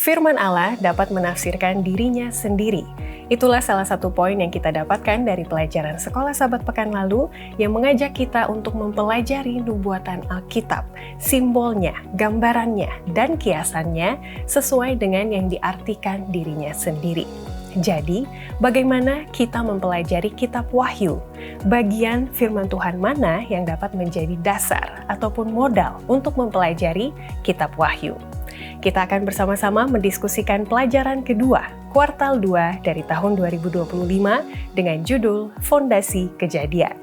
Firman Allah dapat menafsirkan dirinya sendiri. Itulah salah satu poin yang kita dapatkan dari pelajaran Sekolah Sabat pekan lalu yang mengajak kita untuk mempelajari nubuatan Alkitab, simbolnya, gambarannya, dan kiasannya sesuai dengan yang diartikan dirinya sendiri. Jadi, bagaimana kita mempelajari kitab Wahyu? Bagian firman Tuhan mana yang dapat menjadi dasar ataupun modal untuk mempelajari kitab Wahyu? Kita akan bersama-sama mendiskusikan pelajaran kedua, kuartal 2 dari tahun 2025 dengan judul Fondasi Kejadian.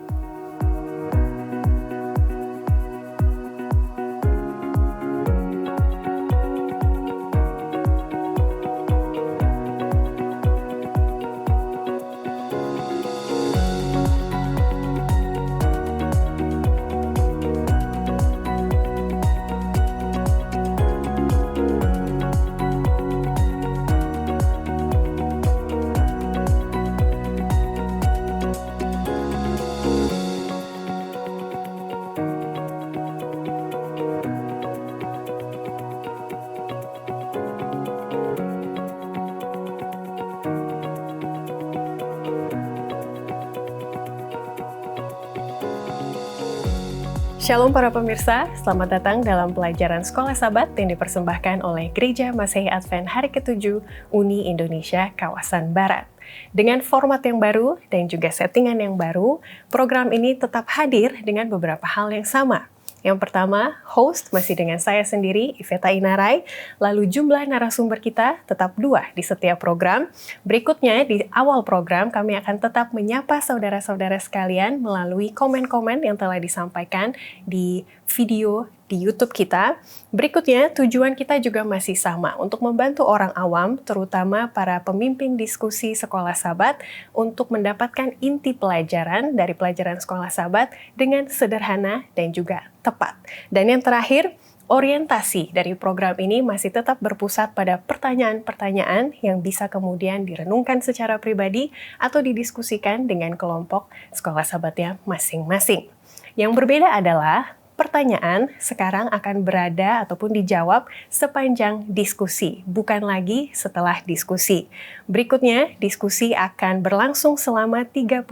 Shalom para pemirsa, selamat datang dalam pelajaran Sekolah Sabat yang dipersembahkan oleh Gereja Masehi Advent Hari ke-7 Uni Indonesia Kawasan Barat. Dengan format yang baru dan juga settingan yang baru, program ini tetap hadir dengan beberapa hal yang sama. Yang pertama, host masih dengan saya sendiri, Iveta Inarai, lalu jumlah narasumber kita tetap 2 di setiap program. Berikutnya, di awal program kami akan tetap menyapa saudara-saudara sekalian melalui komen-komen yang telah disampaikan di video di YouTube kita. Berikutnya, tujuan kita juga masih sama, untuk membantu orang awam, terutama para pemimpin diskusi Sekolah Sabat, untuk mendapatkan inti pelajaran dari pelajaran Sekolah Sabat dengan sederhana dan juga tepat. Dan yang terakhir, orientasi dari program ini masih tetap berpusat pada pertanyaan-pertanyaan yang bisa kemudian direnungkan secara pribadi atau didiskusikan dengan kelompok Sekolah Sabatnya masing-masing. Yang berbeda adalah pertanyaan sekarang akan berada ataupun dijawab sepanjang diskusi, bukan lagi setelah diskusi. Berikutnya, diskusi akan berlangsung selama 35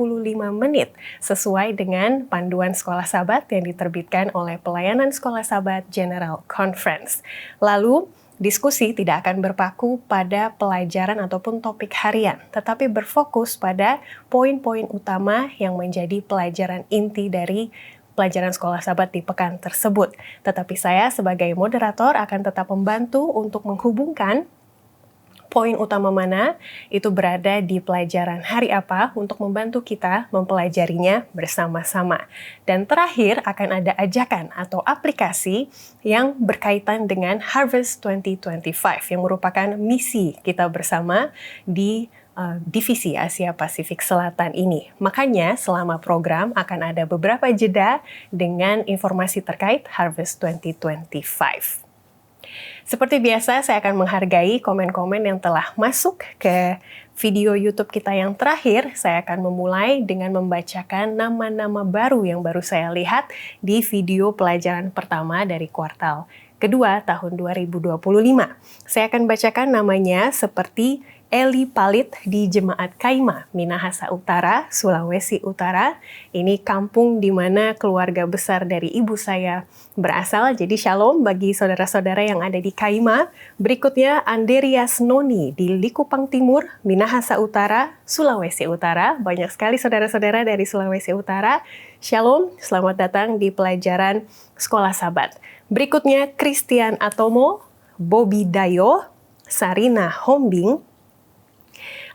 menit sesuai dengan panduan Sekolah Sabat yang diterbitkan oleh Pelayanan Sekolah Sabat General Conference. Lalu, diskusi tidak akan berpaku pada pelajaran ataupun topik harian, tetapi berfokus pada poin-poin utama yang menjadi pelajaran inti dari pelajaran Sekolah Sabat di pekan tersebut. Tetapi saya sebagai moderator akan tetap membantu untuk menghubungkan poin utama mana itu berada di pelajaran hari apa untuk membantu kita mempelajarinya bersama-sama. Dan terakhir akan ada ajakan atau aplikasi yang berkaitan dengan Harvest 2025 yang merupakan misi kita bersama di Divisi Asia Pasifik Selatan ini. Makanya selama program akan ada beberapa jeda dengan informasi terkait Harvest 2025. Seperti biasa, saya akan menghargai komen-komen yang telah masuk ke video YouTube kita yang terakhir. Saya akan memulai dengan membacakan nama-nama baru yang baru saya lihat di video pelajaran pertama dari kuartal kedua tahun 2025. Saya akan bacakan namanya seperti Eli Palit di Jemaat Kaima, Minahasa Utara, Sulawesi Utara. Ini kampung di mana keluarga besar dari ibu saya berasal. Jadi shalom bagi saudara-saudara yang ada di Kaima. Berikutnya Anderias Noni di Likupang Timur, Minahasa Utara, Sulawesi Utara. Banyak sekali saudara-saudara dari Sulawesi Utara. Shalom, selamat datang di pelajaran Sekolah Sabat. Berikutnya Christian Atomo, Bobby Dayo, Sarina Hombing,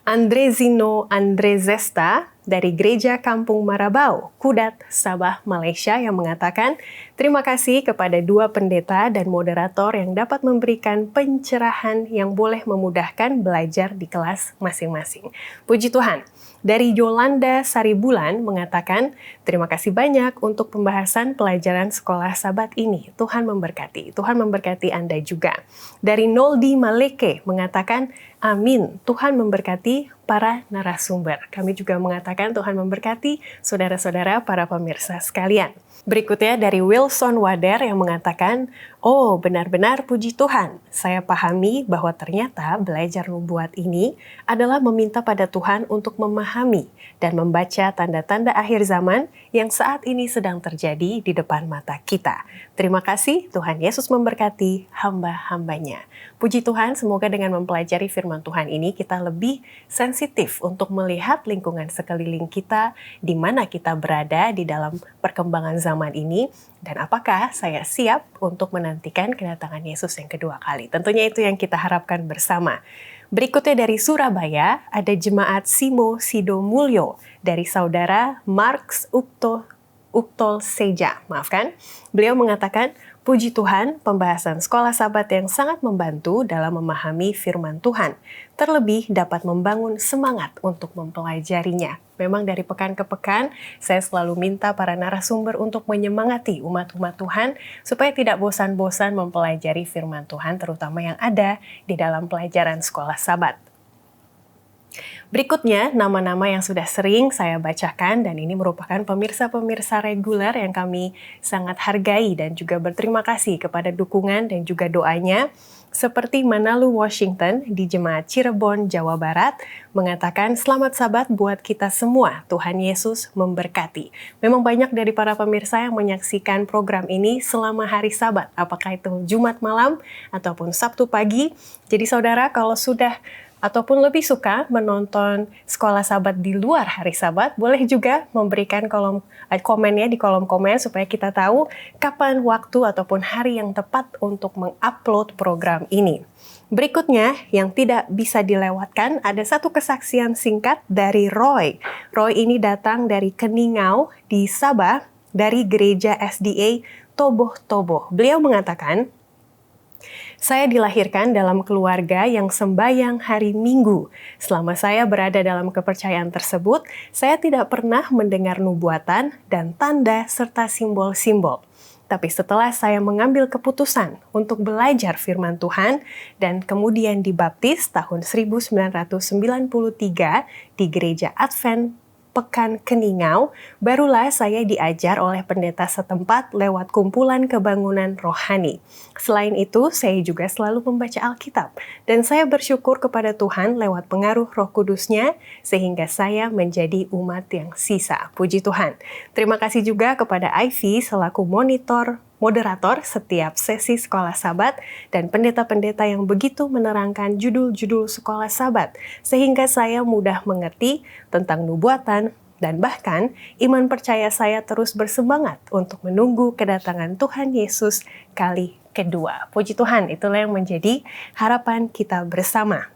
Andrezino Andrezesta dari Gereja Kampung Marabau, Kudat, Sabah, Malaysia yang mengatakan, terima kasih kepada 2 pendeta dan moderator yang dapat memberikan pencerahan yang boleh memudahkan belajar di kelas masing-masing. Puji Tuhan. Dari Yolanda Saribulan mengatakan, terima kasih banyak untuk pembahasan pelajaran Sekolah Sabat ini. Tuhan memberkati. Tuhan memberkati Anda juga. Dari Noldi Maleke mengatakan, amin. Tuhan memberkati para narasumber. Kami juga mengatakan Tuhan memberkati saudara-saudara para pemirsa sekalian. Berikutnya dari Wilson Wader yang mengatakan, "Oh, benar-benar puji Tuhan. Saya pahami bahwa ternyata belajar nubuat ini adalah meminta pada Tuhan untuk memahami dan membaca tanda-tanda akhir zaman yang saat ini sedang terjadi di depan mata kita. Terima kasih, Tuhan Yesus memberkati hamba-hambanya." Puji Tuhan, semoga dengan mempelajari firman Tuhan ini kita lebih sensitif untuk melihat lingkungan sekeliling kita, di mana kita berada di dalam perkembangan zaman ini, dan apakah saya siap untuk menantikan kedatangan Yesus yang kedua kali. Tentunya itu yang kita harapkan bersama. Berikutnya dari Surabaya, ada jemaat Simo Sido Mulyo dari saudara Marks Uktol Seja, maafkan. Beliau mengatakan, "Puji Tuhan, pembahasan sekolah Sabat yang sangat membantu dalam memahami firman Tuhan. Terlebih dapat membangun semangat untuk mempelajarinya." Memang dari pekan ke pekan, saya selalu minta para narasumber untuk menyemangati umat-umat Tuhan supaya tidak bosan-bosan mempelajari firman Tuhan, terutama yang ada di dalam pelajaran sekolah Sabat. Berikutnya, nama-nama yang sudah sering saya bacakan dan ini merupakan pemirsa-pemirsa reguler yang kami sangat hargai dan juga berterima kasih kepada dukungan dan juga doanya. Seperti Manalu Washington di Jemaat Cirebon, Jawa Barat, mengatakan selamat Sabat buat kita semua, Tuhan Yesus memberkati. Memang banyak dari para pemirsa yang menyaksikan program ini selama hari Sabat, apakah itu Jumat malam ataupun Sabtu pagi. Jadi saudara, kalau sudah ataupun lebih suka menonton sekolah Sabat di luar hari Sabat, boleh juga memberikan komennya di kolom komen supaya kita tahu kapan waktu ataupun hari yang tepat untuk mengupload program ini. Berikutnya, yang tidak bisa dilewatkan, ada satu kesaksian singkat dari Roy. Roy ini datang dari Keningau di Sabah, dari gereja SDA Toboh-Toboh. Beliau mengatakan, "Saya dilahirkan dalam keluarga yang sembahyang hari Minggu. Selama saya berada dalam kepercayaan tersebut, saya tidak pernah mendengar nubuatan dan tanda serta simbol-simbol. Tapi setelah saya mengambil keputusan untuk belajar firman Tuhan dan kemudian dibaptis tahun 1993 di Gereja Advent Pekan Keningau, barulah saya diajar oleh pendeta setempat lewat kumpulan kebangunan rohani. Selain itu, saya juga selalu membaca Alkitab, dan saya bersyukur kepada Tuhan lewat pengaruh Roh Kudus-Nya, sehingga saya menjadi umat yang sisa." Puji Tuhan. Terima kasih juga kepada Ivy selaku moderator setiap sesi sekolah Sabat dan pendeta-pendeta yang begitu menerangkan judul-judul sekolah Sabat sehingga saya mudah mengerti tentang nubuatan dan bahkan iman percaya saya terus bersemangat untuk menunggu kedatangan Tuhan Yesus kali kedua. Puji Tuhan, itulah yang menjadi harapan kita bersama.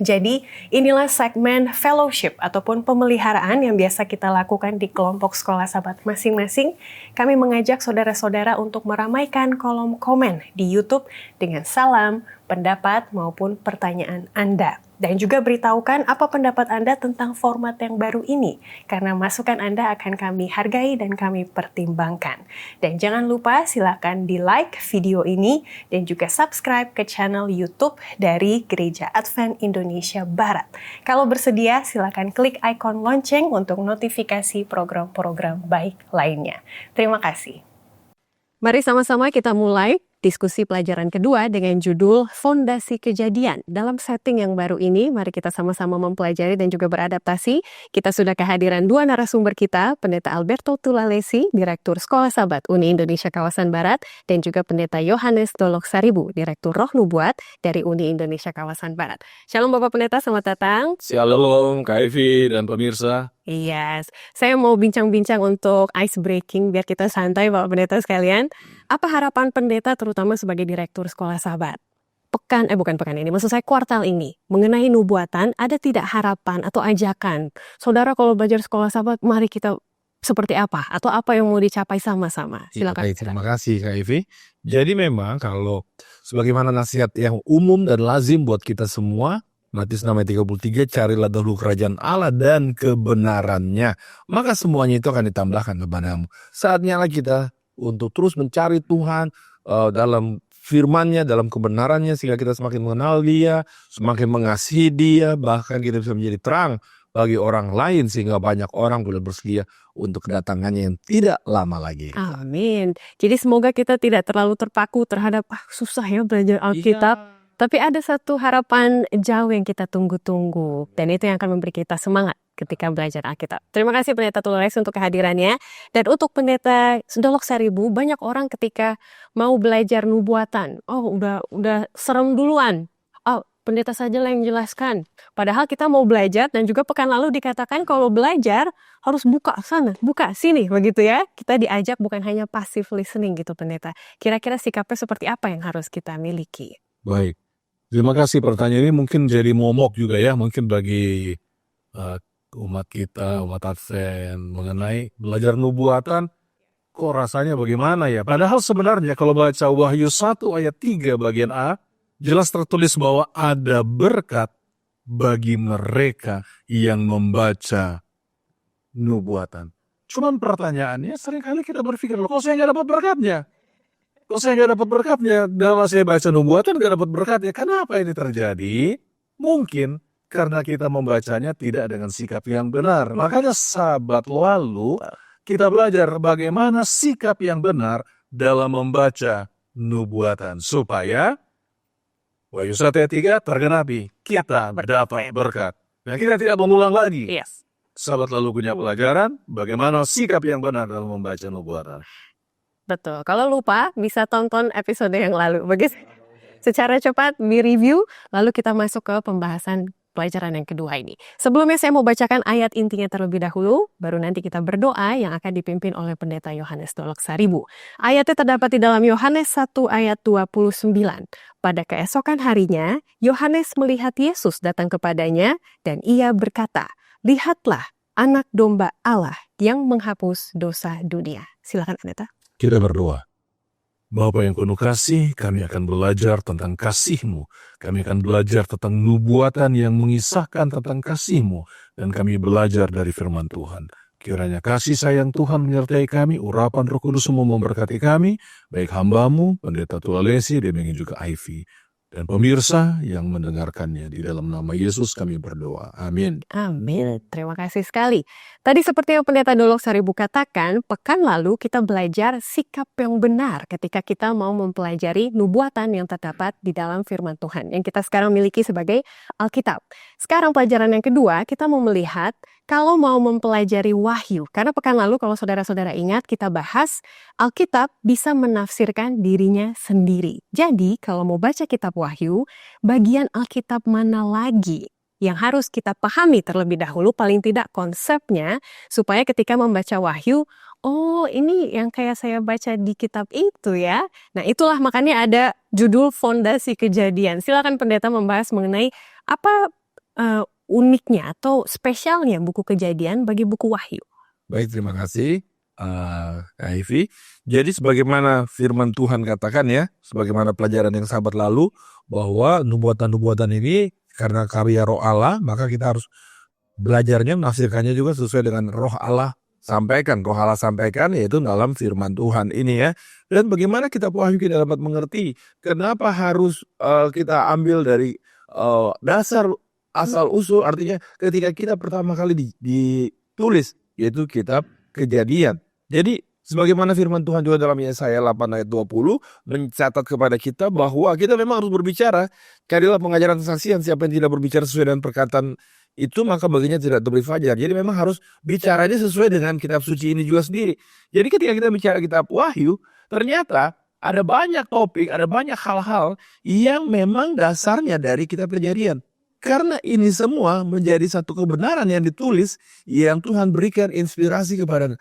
Jadi inilah segmen fellowship ataupun pemeliharaan yang biasa kita lakukan di kelompok sekolah Sabat masing-masing. Kami mengajak saudara-saudara untuk meramaikan kolom komen di YouTube dengan salam, pendapat maupun pertanyaan Anda. Dan juga beritahukan apa pendapat Anda tentang format yang baru ini, karena masukan Anda akan kami hargai dan kami pertimbangkan. Dan jangan lupa silakan di-like video ini dan juga subscribe ke channel YouTube dari Gereja Advent Indonesia Barat. Kalau bersedia, silakan klik ikon lonceng untuk notifikasi program-program baik lainnya. Terima kasih. Mari sama-sama kita mulai diskusi pelajaran kedua dengan judul Fondasi Kejadian. Dalam setting yang baru ini, mari kita sama-sama mempelajari dan juga beradaptasi. Kita sudah kehadiran dua narasumber kita, Pendeta Alberto Tulalesi, Direktur Sekolah Sabat Uni Indonesia Kawasan Barat, dan juga Pendeta Yohanes Dolok Saribu, Direktur Roh Nubuat dari Uni Indonesia Kawasan Barat. Shalom Bapak Pendeta, selamat datang. Shalom Kak Evi dan pemirsa. Yes, saya mau bincang-bincang untuk ice breaking biar kita santai Bapak Pendeta sekalian. Apa harapan pendeta terutama sebagai Direktur Sekolah Sabat? Bukan pekan ini, maksud saya kuartal ini. Mengenai nubuatan, ada tidak harapan atau ajakan? Saudara kalau belajar Sekolah Sabat, mari kita seperti apa? Atau apa yang mau dicapai sama-sama? Silakan. Baik, terima kasih Kak Evi. Jadi memang kalau sebagaimana nasihat yang umum dan lazim buat kita semua, Matius 6:33, carilah dahulu kerajaan Allah dan kebenarannya, maka semuanya itu akan ditambahkan kepadamu. Saatnya lah kita untuk terus mencari Tuhan dalam firman-Nya, dalam kebenarannya, sehingga kita semakin mengenal Dia, semakin mengasihi Dia, bahkan kita bisa menjadi terang bagi orang lain sehingga banyak orang boleh bersedia untuk kedatangannya yang tidak lama lagi. Amin. Jadi semoga kita tidak terlalu terpaku terhadap susah ya belajar Alkitab. Tapi ada satu harapan jauh yang kita tunggu-tunggu. Dan itu yang akan memberi kita semangat ketika belajar Alkitab. Terima kasih Pendeta Tulores untuk kehadirannya. Dan untuk Pendeta Dolok Saribu, banyak orang ketika mau belajar nubuatan, udah serem duluan. Pendeta saja lah yang jelaskan. Padahal kita mau belajar dan juga pekan lalu dikatakan kalau belajar harus buka sana, buka sini, begitu ya. Kita diajak bukan hanya passive listening gitu Pendeta. Kira-kira sikapnya seperti apa yang harus kita miliki? Baik, terima kasih pertanyaan ini mungkin jadi momok juga ya, mungkin bagi umat kita, umat Advent mengenai belajar nubuatan, kok rasanya bagaimana ya? Padahal sebenarnya kalau baca Wahyu 1 ayat 3 bagian A, jelas tertulis bahwa ada berkat bagi mereka yang membaca nubuatan. Cuman pertanyaannya seringkali kita berpikir, loh kok saya nggak dapat berkatnya? Kok saya nggak dapat berkatnya? Dalam saya baca nubuatan nggak dapat berkatnya. Kenapa ini terjadi? Mungkin karena kita membacanya tidak dengan sikap yang benar. Makanya sahabat lalu kita belajar bagaimana sikap yang benar dalam membaca nubuatan. Supaya Wahyu 1 ayat 3 tergenapi, kita dapat berkat. Nah, kita tidak mengulang lagi. Yes. Sahabat lalu punya pelajaran bagaimana sikap yang benar dalam membaca nubuatan. Betul. Kalau lupa bisa tonton episode yang lalu. Begitu. Secara cepat di-review, lalu kita masuk ke pembahasan pelajaran yang kedua ini. Sebelumnya saya mau bacakan ayat intinya terlebih dahulu, baru nanti kita berdoa yang akan dipimpin oleh Pendeta Yohanes Dolok Saribu. Ayatnya terdapat di dalam Yohanes 1 ayat 29. Pada keesokan harinya, Yohanes melihat Yesus datang kepadanya dan ia berkata, "Lihatlah anak domba Allah yang menghapus dosa dunia." Silakan Pendeta. Kita berdoa. Bapa yang penuh kasih, kami akan belajar tentang kasih-Mu. Kami akan belajar tentang nubuatan yang mengisahkan tentang kasih-Mu. Dan kami belajar dari firman Tuhan. Kiranya kasih sayang Tuhan menyertai kami, urapan Roh Kudus semua memberkati kami, baik hamba-Mu, Pendeta Tulesi, dan juga Ivy. Dan pemirsa yang mendengarkannya, di dalam nama Yesus kami berdoa. Amin. Amin. Terima kasih sekali. Tadi seperti yang Pendeta Dolok Saribu katakan, pekan lalu kita belajar sikap yang benar ketika kita mau mempelajari nubuatan yang terdapat di dalam firman Tuhan, yang kita sekarang miliki sebagai Alkitab. Sekarang pelajaran yang kedua, kita mau melihat kalau mau mempelajari Wahyu. Karena pekan lalu kalau saudara-saudara ingat kita bahas Alkitab bisa menafsirkan dirinya sendiri. Jadi kalau mau baca kitab Wahyu, bagian Alkitab mana lagi yang harus kita pahami terlebih dahulu, paling tidak konsepnya, supaya ketika membaca Wahyu, oh ini yang kayak saya baca di kitab itu ya. Nah itulah makanya ada judul Fondasi Kejadian. Silakan Pendeta membahas mengenai apa uniknya atau spesialnya buku Kejadian bagi buku Wahyu. Baik, terima kasih Kak Ivy. Jadi sebagaimana firman Tuhan katakan ya, sebagaimana pelajaran yang sahabat lalu, bahwa nubuatan-nubuatan ini karena karya roh Allah, maka kita harus belajarnya, menafsirkannya juga sesuai dengan roh Allah sampaikan. Roh Allah sampaikan yaitu dalam firman Tuhan ini ya. Dan bagaimana kitab Wahyu kita dapat mengerti kenapa harus kita ambil dari dasar asal usul, artinya ketika kita pertama kali ditulis, yaitu kitab Kejadian. Jadi sebagaimana firman Tuhan juga dalam Yesaya 8 ayat 20 mencatat kepada kita bahwa kita memang harus berbicara. Carilah pengajaran kesaksian, siapa yang tidak berbicara sesuai dengan perkataan itu maka baginya tidak diberi fajar. Jadi memang harus bicaranya sesuai dengan kitab suci ini juga sendiri. Jadi ketika kita bicara kitab Wahyu, ternyata ada banyak topik, ada banyak hal-hal yang memang dasarnya dari kitab Kejadian. Karena ini semua menjadi satu kebenaran yang ditulis, yang Tuhan berikan inspirasi kepada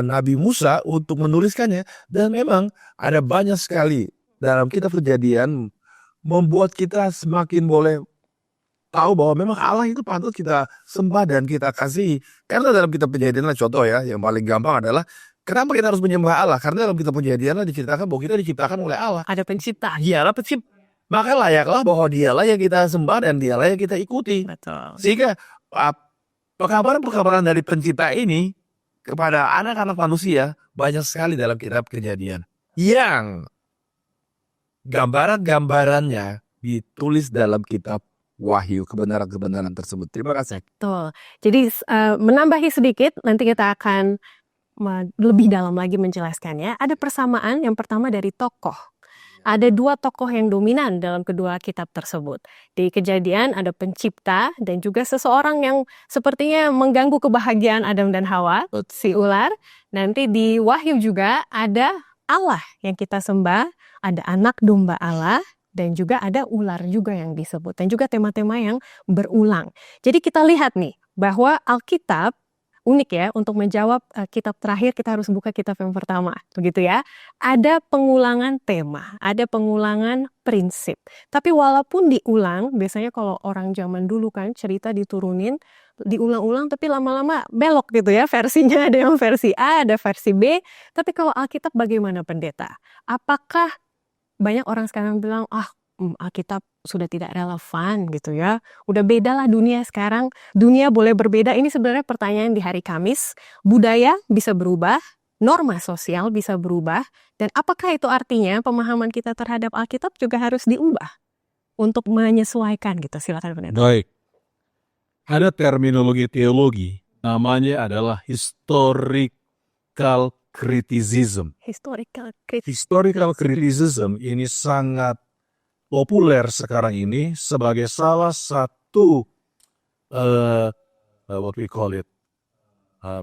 Nabi Musa untuk menuliskannya. Dan memang ada banyak sekali dalam kitab Kejadian membuat kita semakin boleh tahu bahwa memang Allah itu patut kita sembah dan kita kasihi. Karena dalam kitab Kejadian, contoh ya, yang paling gampang adalah kenapa kita harus menyembah Allah? Karena dalam kitab Kejadian diceritakan bahwa kita diciptakan oleh Allah. Ada pencipta. Dialah pencipta. Maka layaklah bahwa dialah yang kita sembah dan dialah yang kita ikuti. Betul. Sehingga pekabaran-pekabaran dari pencipta ini kepada anak-anak manusia banyak sekali dalam kitab Kejadian. Yang gambaran-gambarannya ditulis dalam kitab wahyu, kebenaran-kebenaran tersebut. Terima kasih. Betul. Jadi menambahi sedikit, nanti kita akan lebih dalam lagi menjelaskannya. Ada persamaan yang pertama dari tokoh. Ada dua tokoh yang dominan dalam kedua kitab tersebut. Di Kejadian ada pencipta dan juga seseorang yang sepertinya mengganggu kebahagiaan Adam dan Hawa, si ular. Nanti di Wahyu juga ada Allah yang kita sembah, ada anak domba Allah, dan juga ada ular juga yang disebut. Dan juga tema-tema yang berulang. Jadi kita lihat nih, bahwa Alkitab unik ya, untuk menjawab kitab terakhir kita harus buka kitab yang pertama, begitu ya. Ada pengulangan tema, ada pengulangan prinsip. Tapi walaupun diulang, biasanya kalau orang zaman dulu kan cerita diturunin, diulang-ulang tapi lama-lama belok gitu ya versinya. Ada yang versi A, ada versi B. Tapi kalau Alkitab bagaimana pendeta? Apakah banyak orang sekarang bilang, Alkitab sudah tidak relevan gitu ya. Udah beda lah dunia sekarang. Dunia boleh berbeda. Ini sebenarnya pertanyaan di hari Kamis. Budaya bisa berubah, norma sosial bisa berubah. Dan apakah itu artinya pemahaman kita terhadap Alkitab juga harus diubah untuk menyesuaikan gitu? Silakan pendeta. Baik. Ada terminologi teologi, namanya adalah historical criticism. Historical criticism ini sangat populer sekarang ini sebagai salah satu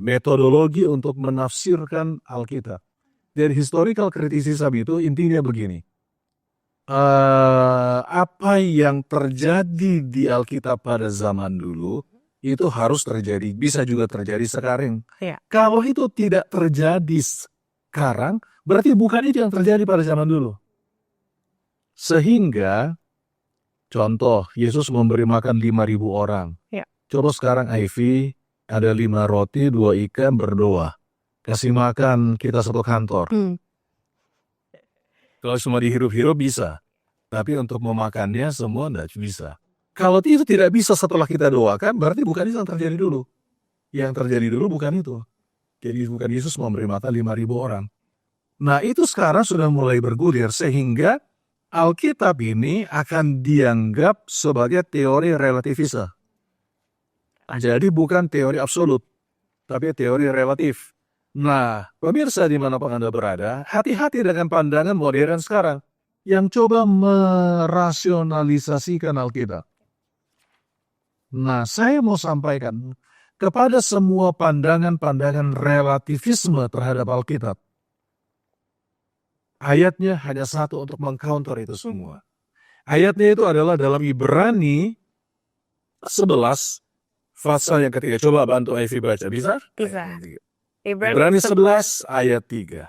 metodologi untuk menafsirkan Alkitab. Dan historical criticism itu intinya begini. Apa yang terjadi di Alkitab pada zaman dulu itu harus terjadi, bisa juga terjadi sekarang. Ya. Kalau itu tidak terjadi sekarang, berarti bukan itu yang terjadi pada zaman dulu. Sehingga, contoh, Yesus memberi makan 5.000 orang. Ya. Coba sekarang IV, ada 5 roti, 2 ikan, berdoa. Kasih makan kita satu kantor. Kalau semua dihirup-hirup bisa. Tapi untuk memakannya semua tidak bisa. Kalau itu tidak bisa setelah kita doakan, berarti bukan itu yang terjadi dulu. Yang terjadi dulu bukan itu. Jadi bukan Yesus memberi makan 5.000 orang. Nah itu sekarang sudah mulai bergulir sehingga Alkitab ini akan dianggap sebagai teori relativisme. Jadi bukan teori absolut, tapi teori relatif. Nah, pemirsa dimanapun Anda berada, hati-hati dengan pandangan modern sekarang yang coba merasionalisasikan Alkitab. Nah, saya mau sampaikan kepada semua pandangan-pandangan relativisme terhadap Alkitab. Ayatnya hanya satu untuk mengcounter itu semua. Ayatnya itu adalah dalam Ibrani 11, pasal yang ketiga. Coba bantu Ivy baca, bisa? Bisa. Ibrani 11 ayat 3.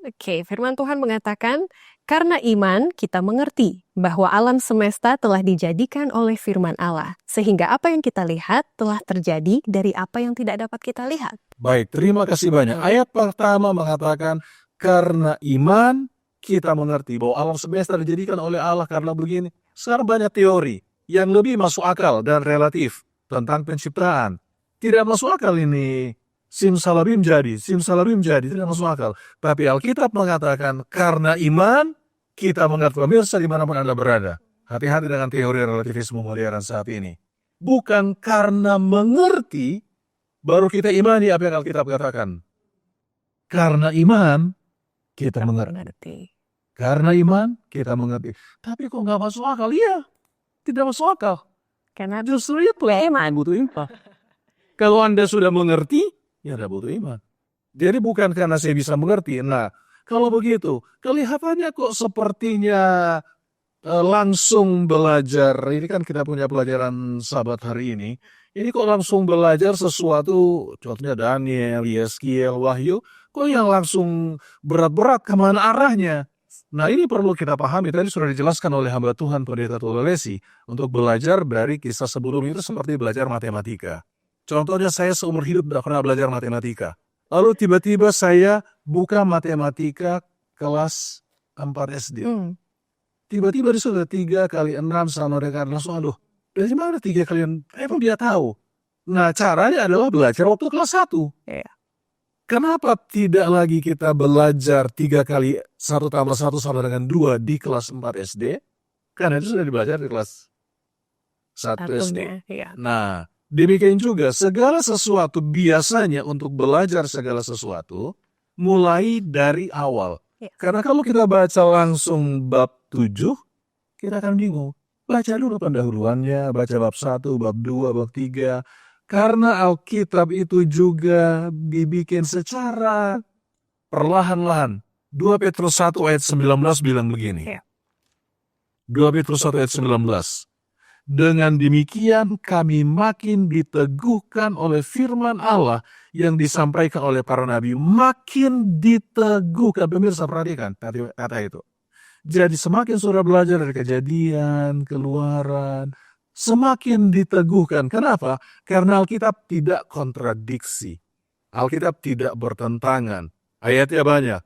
Oke, firman Tuhan mengatakan, karena iman kita mengerti bahwa alam semesta telah dijadikan oleh firman Allah, sehingga apa yang kita lihat telah terjadi dari apa yang tidak dapat kita lihat. Baik, terima kasih banyak. Ayat pertama mengatakan, karena iman kita mengerti bahwa alam semesta dijadikan oleh Allah karena begini. Sekarang banyak teori yang lebih masuk akal dan relatif tentang penciptaan. Tidak masuk akal ini. Simsalabim jadi, tidak masuk akal. Tapi Alkitab mengatakan, karena iman, kita mengerti. Pemirsa dimanapun Anda berada. Hati-hati dengan teori relativisme modern saat ini. Bukan karena mengerti, baru kita imani apa yang Alkitab katakan. Karena iman, kita mengerti. Karena iman, kita mengerti. Tapi kok nggak masuk akal? Iya, tidak masuk akal. Karena Justru itu iman butuh iman. Kalau Anda sudah mengerti, ya tidak butuh iman. Jadi bukan karena saya bisa mengerti. Nah, kalau begitu, kelihatannya kok sepertinya langsung belajar. Ini kan kita punya pelajaran Sabat hari ini. Ini kok langsung belajar sesuatu, contohnya Daniel, Yeskiel, Wahyu, kok yang langsung berat-berat kemana arahnya? Nah ini perlu kita pahami, tadi sudah dijelaskan oleh hamba Tuhan Pendeta Tololesi, untuk belajar dari kisah sebelum itu seperti belajar matematika. Contohnya saya seumur hidup tidak pernah belajar matematika. Lalu tiba-tiba saya buka matematika kelas 4 SD. Tiba-tiba dia sudah 3 kali 6 sama dengan langsung aduh. Dari mana 3 kali 6? Emang dia tahu. Nah caranya adalah belajar waktu kelas 1. Iya. Kenapa tidak lagi kita belajar 3 kali 1 tambah 1 sama dengan 2 di kelas 4 SD? Karena itu sudah dibelajar di kelas 1 SD. Satunya, ya. Nah, demikian juga segala sesuatu biasanya untuk belajar segala sesuatu mulai dari awal. Ya. Karena kalau kita baca langsung bab 7, kita akan bingung. Baca dulu pendahuluannya, baca bab 1, bab 2, bab 3. Karena Alkitab itu juga dibikin secara perlahan-lahan. 2 Petrus 1 ayat 19 bilang begini. Ya. 2 Petrus 1 ayat 19. Dengan demikian kami makin diteguhkan oleh firman Allah yang disampaikan oleh para nabi. Makin diteguhkan. Pemirsa perhatikan kata itu. Jadi semakin saudara belajar dari Kejadian, Keluaran, semakin diteguhkan. Kenapa? Karena Alkitab tidak kontradiksi. Alkitab tidak bertentangan. Ayatnya banyak.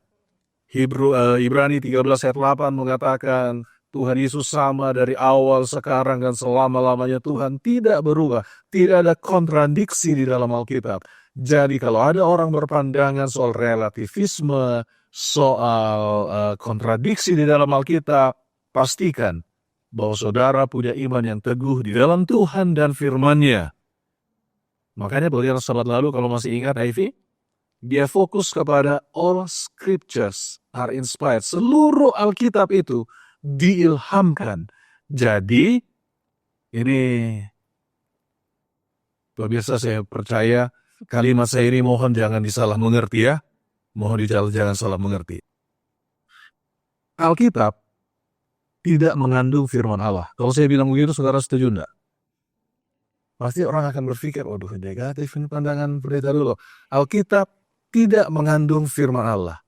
Ibrani 13 ayat 8 mengatakan Tuhan Yesus sama dari awal, sekarang, dan selama-lamanya. Tuhan tidak berubah. Tidak ada kontradiksi di dalam Alkitab. Jadi kalau ada orang berpandangan soal relativisme, soal kontradiksi di dalam Alkitab, pastikan bahwa saudara punya iman yang teguh di dalam Tuhan dan firman-Nya. Makanya beliau sahabat lalu, kalau masih ingat Ivy, dia fokus kepada all scriptures are inspired. Seluruh Alkitab itu diilhamkan. Jadi ini pemirsa, saya percaya kalimat saya ini mohon jangan disalah mengerti ya. Mohon jangan salah mengerti. Alkitab tidak mengandung firman Allah. Kalau saya bilang begitu, saudara setuju enggak? Pasti orang akan berpikir, waduh negatif ini pandangan pendeta dulu. Alkitab tidak mengandung firman Allah.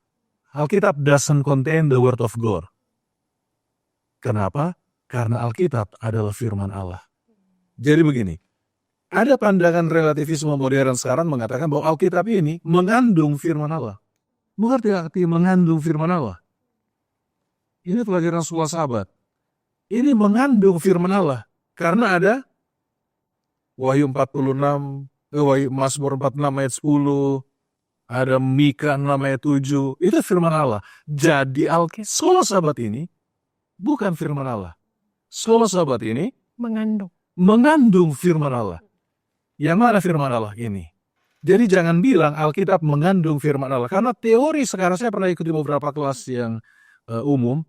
Alkitab doesn't contain the word of God. Kenapa? Karena Alkitab adalah firman Allah. Jadi begini, ada pandangan relativisme modern sekarang mengatakan bahwa Alkitab ini mengandung firman Allah. Mengerti arti mengandung firman Allah? Ini pelajaran sekolah sahabat. Ini mengandung firman Allah. Karena ada Wahyu 46, Mazmur 46 ayat 10, ada Mika 6 ayat 7. Itu firman Allah. Jadi sekolah sahabat ini bukan firman Allah. Sekolah sahabat ini mengandung firman Allah. Yang mana firman Allah ini? Jadi jangan bilang Alkitab mengandung firman Allah. Karena teori sekarang, saya pernah ikuti beberapa kelas yang umum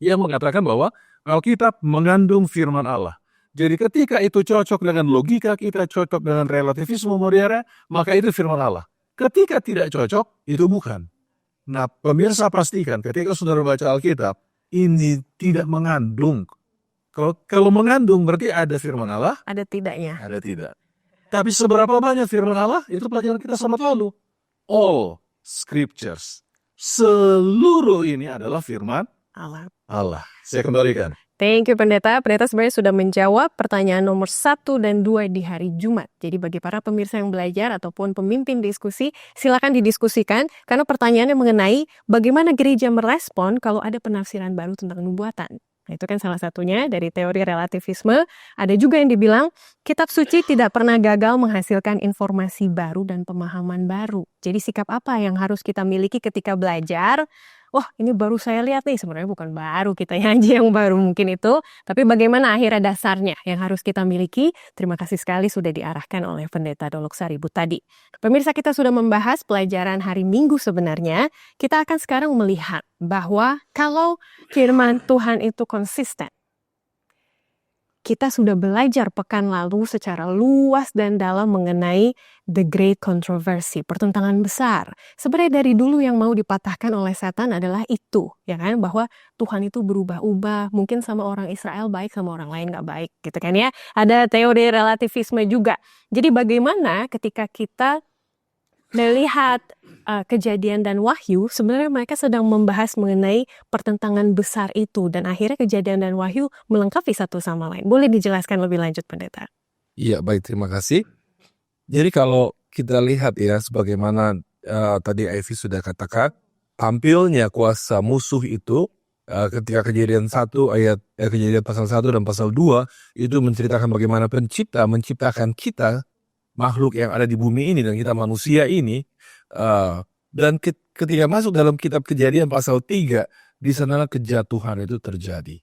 yang mengatakan bahwa Alkitab mengandung firman Allah. Jadi ketika itu cocok dengan logika kita, cocok dengan relativisme modern, maka itu firman Allah. Ketika tidak cocok, itu bukan. Nah, pemirsa pastikan ketika saudara baca Alkitab, ini tidak mengandung. Kalau mengandung berarti ada firman Allah. Ada tidaknya. Ada tidak. Tapi seberapa banyak firman Allah, itu pelajaran kita sama lalu. All scriptures. Seluruh ini adalah firman Allah. Saya kembalikan. Thank you Pendeta. Pendeta sebenarnya sudah menjawab pertanyaan nomor 1 dan 2 di hari Jumat. Jadi bagi para pemirsa yang belajar ataupun pemimpin diskusi, silakan didiskusikan. Karena pertanyaannya mengenai bagaimana gereja merespon kalau ada penafsiran baru tentang nubuatan. Nah, itu kan salah satunya dari teori relativisme. Ada juga yang dibilang kitab suci tidak pernah gagal menghasilkan informasi baru dan pemahaman baru. Jadi sikap apa yang harus kita miliki ketika belajar? Wah, ini baru saya lihat nih, sebenarnya bukan baru, kita aja yang baru mungkin itu. Tapi bagaimana akhirnya dasarnya yang harus kita miliki? Terima kasih sekali sudah diarahkan oleh Pendeta Dolok Saribut tadi. Pemirsa, kita sudah membahas pelajaran hari Minggu sebenarnya. Kita akan sekarang melihat bahwa kalau firman Tuhan itu konsisten, kita sudah belajar pekan lalu secara luas dan dalam mengenai the great controversy, pertentangan besar. Sebenarnya dari dulu yang mau dipatahkan oleh setan adalah itu, ya kan? Bahwa Tuhan itu berubah-ubah, mungkin sama orang Israel baik, sama orang lain nggak baik, gitu kan ya? Ada teori relativisme juga. Jadi bagaimana ketika kita melihat Kejadian dan Wahyu, sebenarnya mereka sedang membahas mengenai pertentangan besar itu, dan akhirnya Kejadian dan Wahyu melengkapi satu sama lain. Boleh dijelaskan lebih lanjut, Pendeta? Iya, baik, terima kasih. Jadi kalau kita lihat ya, sebagaimana tadi Ivy sudah katakan, tampilnya kuasa musuh itu ketika Kejadian 1 ayat Kejadian pasal 1 dan pasal 2 itu menceritakan bagaimana pencipta menciptakan kita, makhluk yang ada di bumi ini dan kita manusia ini, dan ketika masuk dalam kitab Kejadian pasal 3, di sana kejatuhan itu terjadi.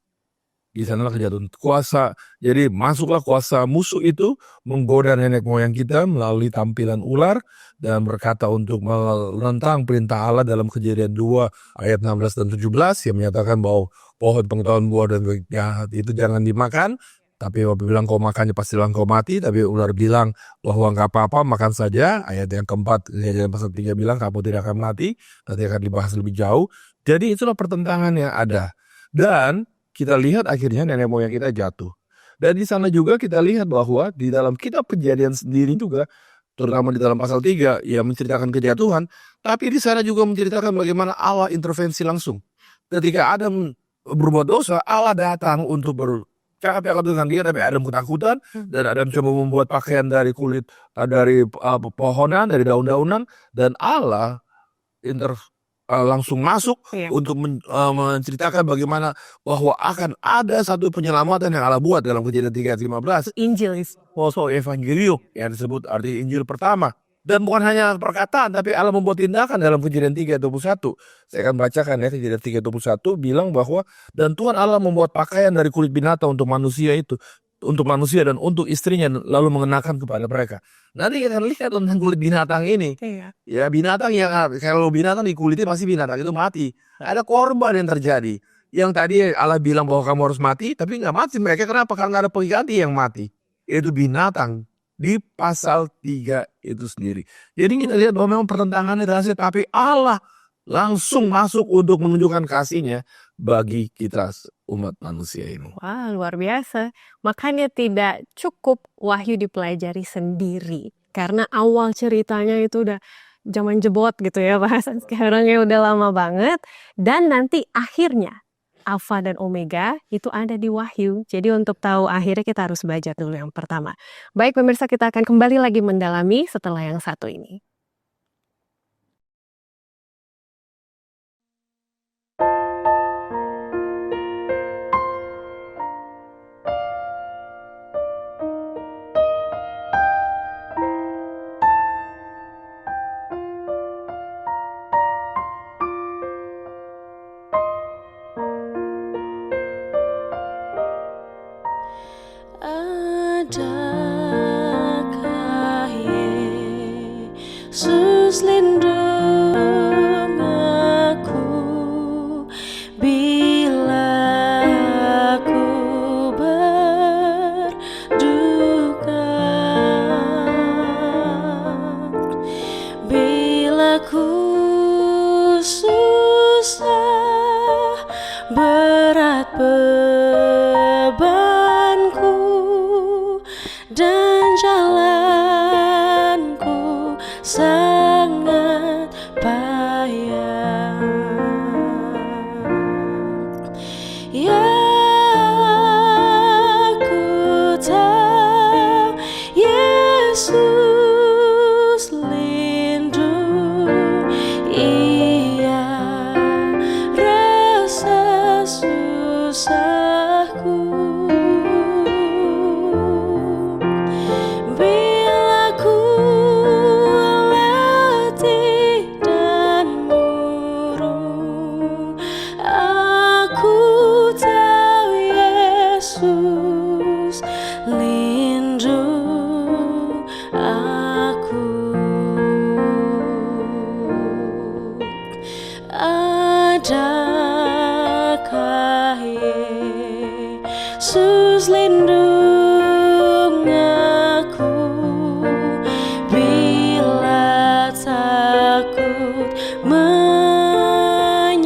Di sanalah kejatuhan kuasa. Jadi masuklah kuasa musuh itu menggoda nenek moyang kita melalui tampilan ular dan berkata untuk menentang perintah Allah dalam Kejadian 2 ayat 16 dan 17 yang menyatakan bahwa pohon pengetahuan buah dan baik jahat itu jangan dimakan. Tapi Bapak bilang kau makannya pastilah kau mati. Tapi ular bilang bahwa nggak apa-apa makan saja. Ayat yang keempat Kejadian pasal 3 bilang kamu tidak akan mati. Nanti akan dibahas lebih jauh. Jadi itulah pertentangan yang ada. Dan kita lihat akhirnya nenek moyang kita jatuh. Dan di sana juga kita lihat bahwa di dalam kitab Kejadian sendiri juga, terutama di dalam pasal 3 yang menceritakan kejatuhan, tapi di sana juga menceritakan bagaimana Allah intervensi langsung. Ketika Adam berbuat dosa, Allah datang untuk bercakap-cakap dengan dia, tapi Adam ketakutan dan Adam coba membuat pakaian dari kulit, dari pepohonan, dari daun-daunan, dan Allah langsung masuk untuk menceritakan bagaimana bahwa akan ada satu penyelamatan yang Allah buat dalam Kejadian 3 ayat 15. Injil. Evangelium yang disebut arti Injil pertama. Dan bukan hanya perkataan, tapi Allah membuat tindakan dalam Kejadian 3 ayat 21. Saya akan bacakan ya, Kejadian 3 ayat 21 bilang bahwa dan Tuhan Allah membuat pakaian dari kulit binatang untuk manusia dan untuk istrinya, lalu mengenakan kepada mereka. Nanti kita lihat tentang kulit binatang ini. Ya, binatang yang kalau binatang dikuliti pasti binatang itu mati. Ada korban yang terjadi. Yang tadi Allah bilang bahwa kamu harus mati, tapi nggak mati mereka. Kenapa? Karena ada pengganti yang mati. Itu binatang di pasal 3 itu sendiri. Jadi kita lihat bahwa memang pertentangannya terjadi, tapi Allah langsung masuk untuk menunjukkan kasihnya bagi kita umat manusia ini. Wah, luar biasa. Makanya tidak cukup Wahyu dipelajari sendiri. Karena awal ceritanya itu udah zaman jebot gitu ya, bahasan sekarang ya udah lama banget. Dan nanti akhirnya Alfa dan Omega itu ada di Wahyu. Jadi untuk tahu akhirnya kita harus belajar dulu yang pertama. Baik pemirsa, kita akan kembali lagi mendalami setelah yang satu ini. Adakah Yesus lindung aku bila aku berduka, bila ku susah berat bebanku dan jalanku sangat payah. Ya, aku tahu Yesus lindung, Ia rasa susahku. Bila ku letih dan murung, aku tahu Yesus lindung aku. Adakah Yesus lindung aku bila takut menyengat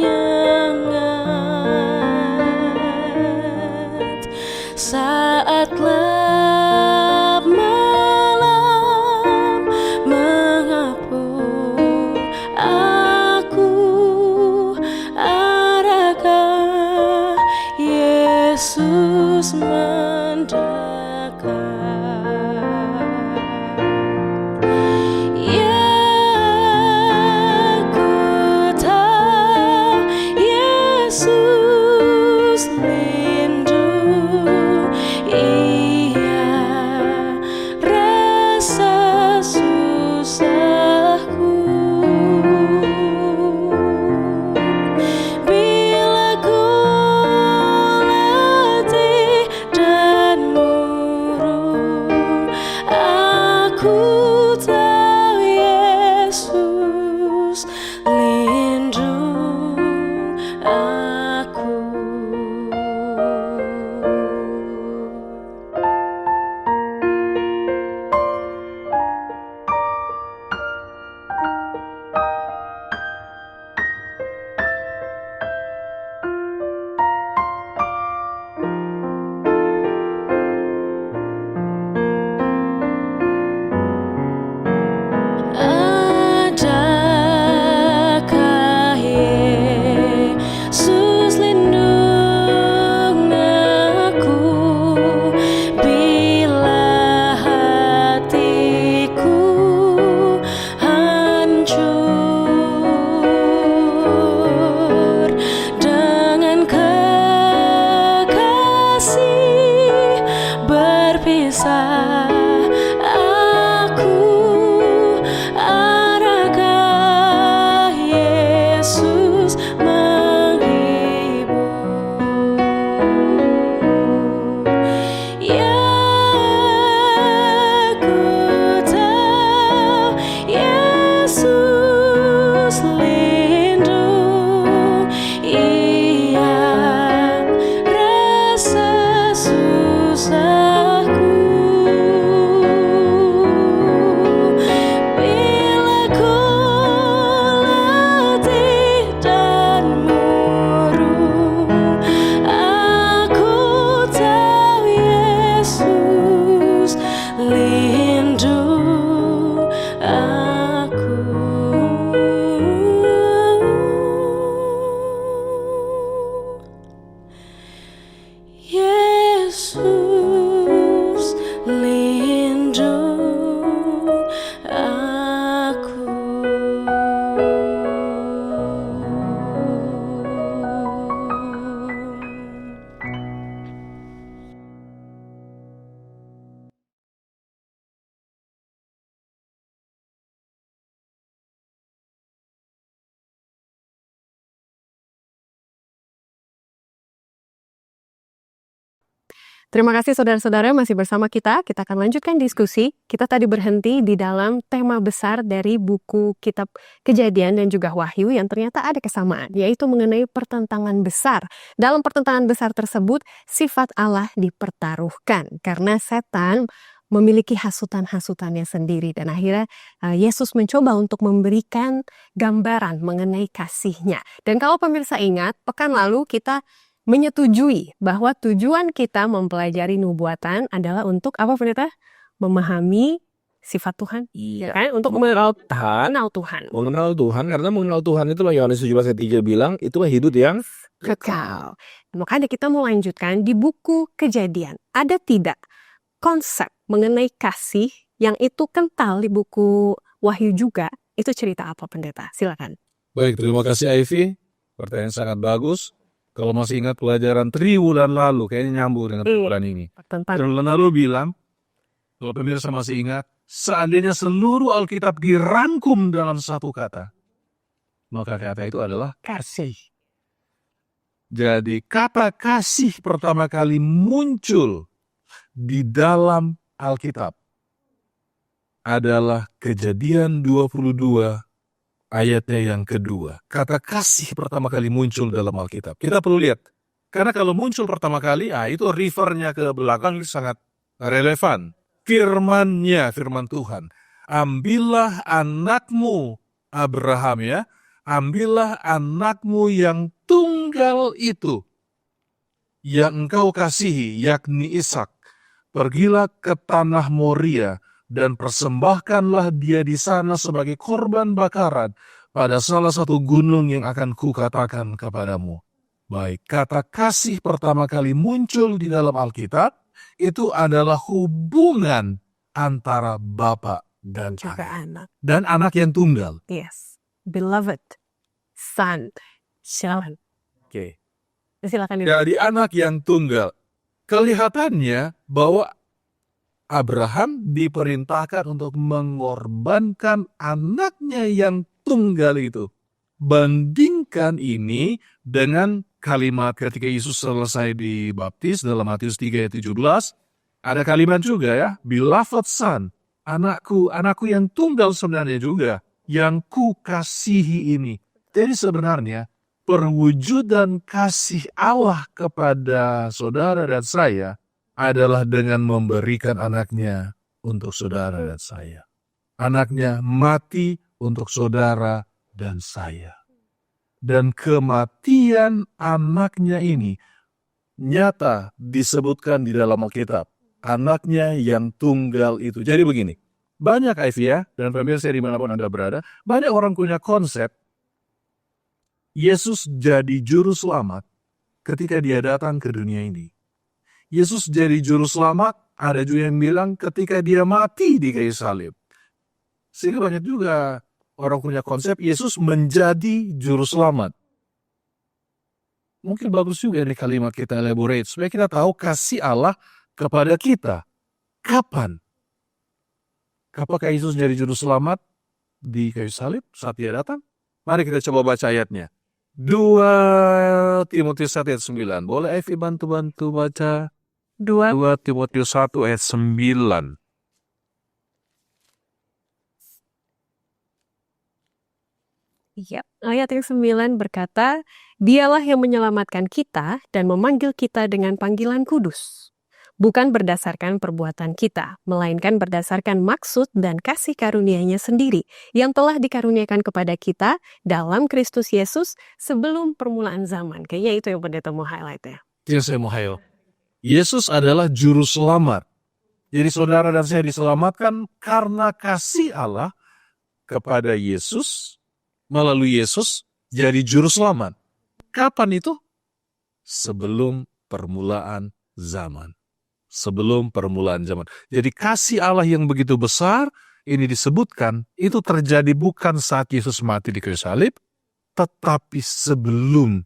saat gelap malam mengepung aku? Adakah Yesus mendekat? Ya, ku tahu Yesus lindung, Ia rasa susahku. Bila ku letih bisa aku adakah Yesus menghibur? Ya, ku tahu Yesus lindung, Ia rasa susahku. Bila ku letih dan murung, aku tahu Yesus lindung aku. Yesus lindung aku. Terima kasih saudara-saudara masih bersama kita. Kita akan lanjutkan diskusi. Kita tadi berhenti di dalam tema besar dari buku kitab Kejadian dan juga Wahyu yang ternyata ada kesamaan, yaitu mengenai pertentangan besar. Dalam pertentangan besar tersebut, sifat Allah dipertaruhkan karena setan memiliki hasutan-hasutannya sendiri dan akhirnya Yesus mencoba untuk memberikan gambaran mengenai kasih-Nya. Dan kalau pemirsa ingat, pekan lalu kita menyetujui bahwa tujuan kita mempelajari nubuatan adalah untuk apa, pendeta? Memahami sifat Tuhan, ya kan? Untuk mengenal Tuhan. Mengenal Tuhan, karena mengenal Tuhan itulah Yohanes 17 ayat 3 bilang, itulah hidup yang Kekal. Makanya kita mau lanjutkan di buku Kejadian. Ada tidak konsep mengenai kasih yang itu kental di buku Wahyu juga? Itu cerita apa, pendeta? Silakan. Baik, terima kasih Ivy. Pertanyaan sangat bagus. Kalau masih ingat pelajaran triwulan lalu, kayaknya nyambung dengan triwulan ini. Triwulan lalu bilang, kalau pemirsa masih ingat, seandainya seluruh Alkitab dirangkum dalam satu kata, maka kata itu adalah kasih. Jadi kata kasih pertama kali muncul di dalam Alkitab adalah Kejadian 22 ayatnya yang kedua. Kata kasih pertama kali muncul dalam Alkitab. Kita perlu lihat. Karena kalau muncul pertama kali, itu refernya ke belakang itu sangat relevan. Firman-Nya, firman Tuhan. Ambillah anakmu, Abraham ya. Ambillah anakmu yang tunggal itu, yang engkau kasihi, yakni Ishak. Pergilah ke tanah Moria, dan persembahkanlah dia di sana sebagai korban bakaran pada salah satu gunung yang akan kukatakan kepadamu. Baik, kata kasih pertama kali muncul di dalam Alkitab, itu adalah hubungan antara Bapa dan Juga anak. Dan anak yang tunggal. Yes. Beloved son. Silakan. Oke. Silakan. Jadi anak yang tunggal. Kelihatannya bahwa Abraham diperintahkan untuk mengorbankan anaknya yang tunggal itu. Bandingkan ini dengan kalimat ketika Yesus selesai dibaptis dalam Matius 3 ayat 17. Ada kalimat juga ya, beloved son, anakku yang tunggal sebenarnya juga, yang ku kasihi ini. Jadi sebenarnya perwujudan kasih Allah kepada saudara dan saya adalah dengan memberikan anaknya untuk saudara dan saya. Anaknya mati untuk saudara dan saya. Dan kematian anaknya ini nyata disebutkan di dalam Alkitab. Anaknya yang tunggal itu. Jadi begini, banyak ya, dan pemirsa dimanapun Anda berada, banyak orang punya konsep Yesus jadi juru selamat ketika dia datang ke dunia ini. Yesus jadi juru selamat, ada juga yang bilang ketika dia mati di kayu salib. Sehingga banyak juga orang punya konsep Yesus menjadi juru selamat. Mungkin bagus juga ini kalimat kita elaborate, supaya kita tahu kasih Allah kepada kita. kapan? Apakah Yesus jadi juru selamat di kayu salib saat dia datang? Mari kita coba baca ayatnya. 2 Timotius 1 ayat 9. Boleh Evi bantu-bantu baca? 2 Timotius 1 ayat 9. Iya, ayat yang 9 berkata, Dialah yang menyelamatkan kita dan memanggil kita dengan panggilan kudus. Bukan berdasarkan perbuatan kita, melainkan berdasarkan maksud dan kasih karunia-Nya sendiri yang telah dikaruniakan kepada kita dalam Kristus Yesus sebelum permulaan zaman. Kayaknya itu yang pendeta mau highlight ya. Yang saya mau hayo. Yesus adalah juru selamat. Jadi saudara dan saya diselamatkan karena kasih Allah kepada Yesus, melalui Yesus jadi juru selamat. Kapan itu? Sebelum permulaan zaman. Sebelum permulaan zaman. Jadi kasih Allah yang begitu besar, ini disebutkan, itu terjadi bukan saat Yesus mati di kayu salib, tetapi sebelum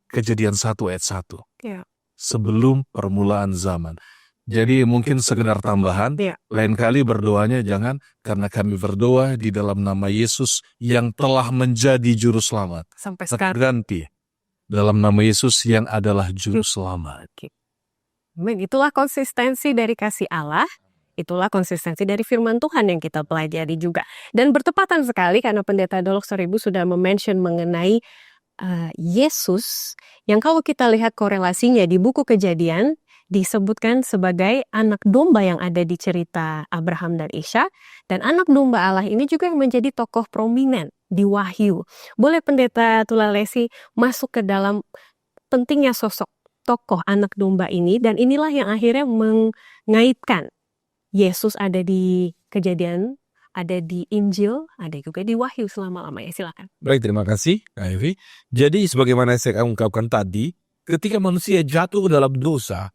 Kejadian 1 ayat 1. Ya. Sebelum permulaan zaman. Jadi mungkin sekedar tambahan, lain kali berdoanya jangan karena kami berdoa di dalam nama Yesus yang telah menjadi juru selamat. Sampai sekarang. Terganti dalam nama Yesus yang adalah juru selamat. Itulah konsistensi dari kasih Allah, itulah konsistensi dari firman Tuhan yang kita pelajari juga. Dan bertepatan sekali karena Pendeta Dolok Seribu sudah mention mengenai Yesus, yang kalau kita lihat korelasinya di buku Kejadian, disebutkan sebagai anak domba yang ada di cerita Abraham dan Ishak, dan anak domba Allah ini juga yang menjadi tokoh prominent di Wahyu. Boleh Pendeta Tulalesi masuk ke dalam pentingnya sosok tokoh anak domba ini, dan inilah yang akhirnya mengaitkan Yesus ada di Kejadian, ada di Injil, ada juga di Wahyu selama-lamanya. Silakan. Baik, terima kasih Kak Evi. Jadi sebagaimana saya ungkapkan tadi, ketika manusia jatuh ke dalam dosa,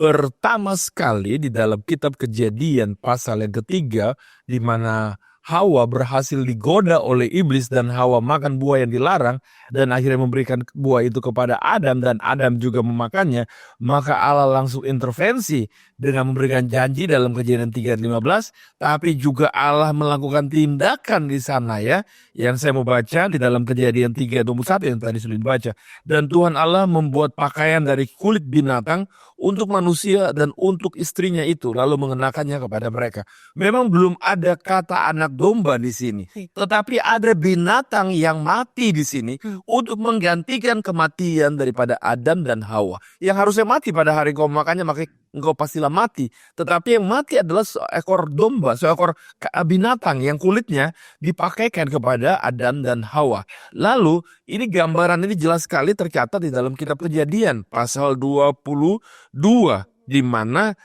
pertama sekali di dalam kitab Kejadian pasal yang ketiga, di mana Hawa berhasil digoda oleh iblis dan Hawa makan buah yang dilarang dan akhirnya memberikan buah itu kepada Adam dan Adam juga memakannya, maka Allah langsung intervensi dengan memberikan janji dalam Kejadian 3:15, tapi juga Allah melakukan tindakan di sana ya, yang saya mau baca di dalam Kejadian 3:21 yang tadi sudah dibaca. Dan Tuhan Allah membuat pakaian dari kulit binatang untuk manusia dan untuk istrinya itu, lalu mengenakannya kepada mereka. Memang belum ada kata anak domba di sini, tetapi ada binatang yang mati di sini untuk menggantikan kematian daripada Adam dan Hawa. Yang harusnya mati pada hari kau makannya, maka engkau pastilah mati. Tetapi yang mati adalah seekor domba, seekor binatang yang kulitnya dipakaikan kepada Adam dan Hawa. Lalu ini gambaran ini jelas sekali tercatat di dalam kitab Kejadian pasal 22, di mana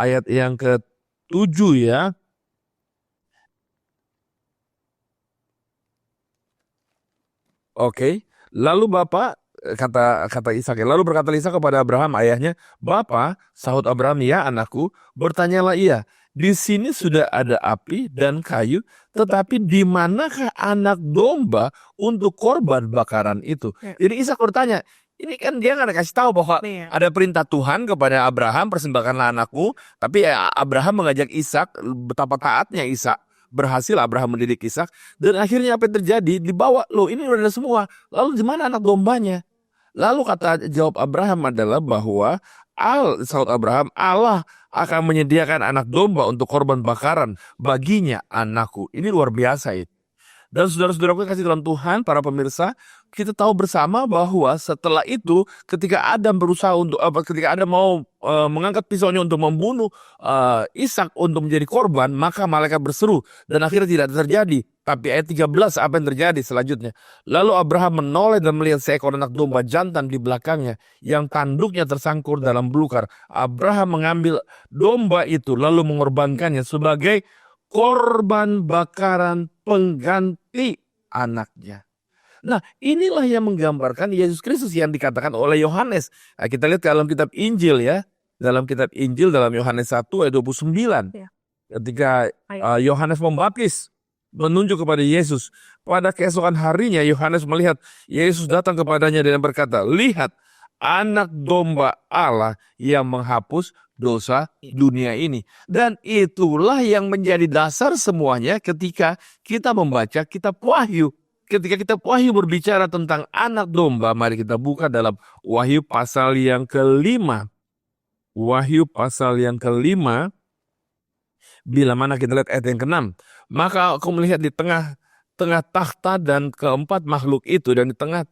ayat yang ke-7 ya. Oke, lalu Bapak kata Ishak, lalu berkata Ishak kepada Abraham ayahnya, "Bapa," sahut Abraham, "Ya anakku." Bertanyalah ia, "Di sini sudah ada api dan kayu, tetapi di manakah anak domba untuk korban bakaran itu?" Jadi Ishak bertanya, ini kan dia nggak kasih tahu bahwa ada perintah Tuhan kepada Abraham, "Persembahkanlah anakku." Tapi Abraham mengajak Ishak, betapa taatnya Ishak. Berhasil Abraham mendidik Ishak, dan akhirnya apa yang terjadi? Dibawa, loh ini udah ada semua. Lalu di mana anak dombanya? Lalu kata jawab Abraham adalah bahwa sahut Abraham, "Allah akan menyediakan anak domba untuk korban bakaran baginya anakku." Ini luar biasa itu. Dan saudara-saudaraku kasih dalam Tuhan, para pemirsa, kita tahu bersama bahwa setelah itu ketika Adam ketika Adam mau mengangkat pisaunya untuk membunuh Ishak untuk menjadi korban, maka malaikat berseru dan akhirnya tidak terjadi. Tapi ayat 13 apa yang terjadi selanjutnya? Lalu Abraham menoleh dan melihat seekor anak domba jantan di belakangnya yang tanduknya tersangkur dalam belukar. Abraham mengambil domba itu lalu mengorbankannya sebagai korban bakaran pengganti anaknya. Nah, inilah yang menggambarkan Yesus Kristus yang dikatakan oleh Yohanes. Nah, kita lihat dalam kitab Injil ya. Dalam kitab Injil dalam Yohanes 1 ayat 29. Ya. Ketika Yohanes membaptis menunjuk kepada Yesus. Pada keesokan harinya Yohanes melihat Yesus datang kepadanya dan berkata, "Lihat, anak domba Allah yang menghapus dosa dunia ini. Dan itulah yang menjadi dasar semuanya ketika kita membaca kitab Wahyu. Ketika kitab Wahyu berbicara tentang anak domba, mari kita buka dalam Wahyu pasal yang kelima. Wahyu pasal yang kelima, bila mana kita lihat ayat yang ke-6. Maka aku melihat di tengah takhta dan keempat makhluk itu, dan di tengah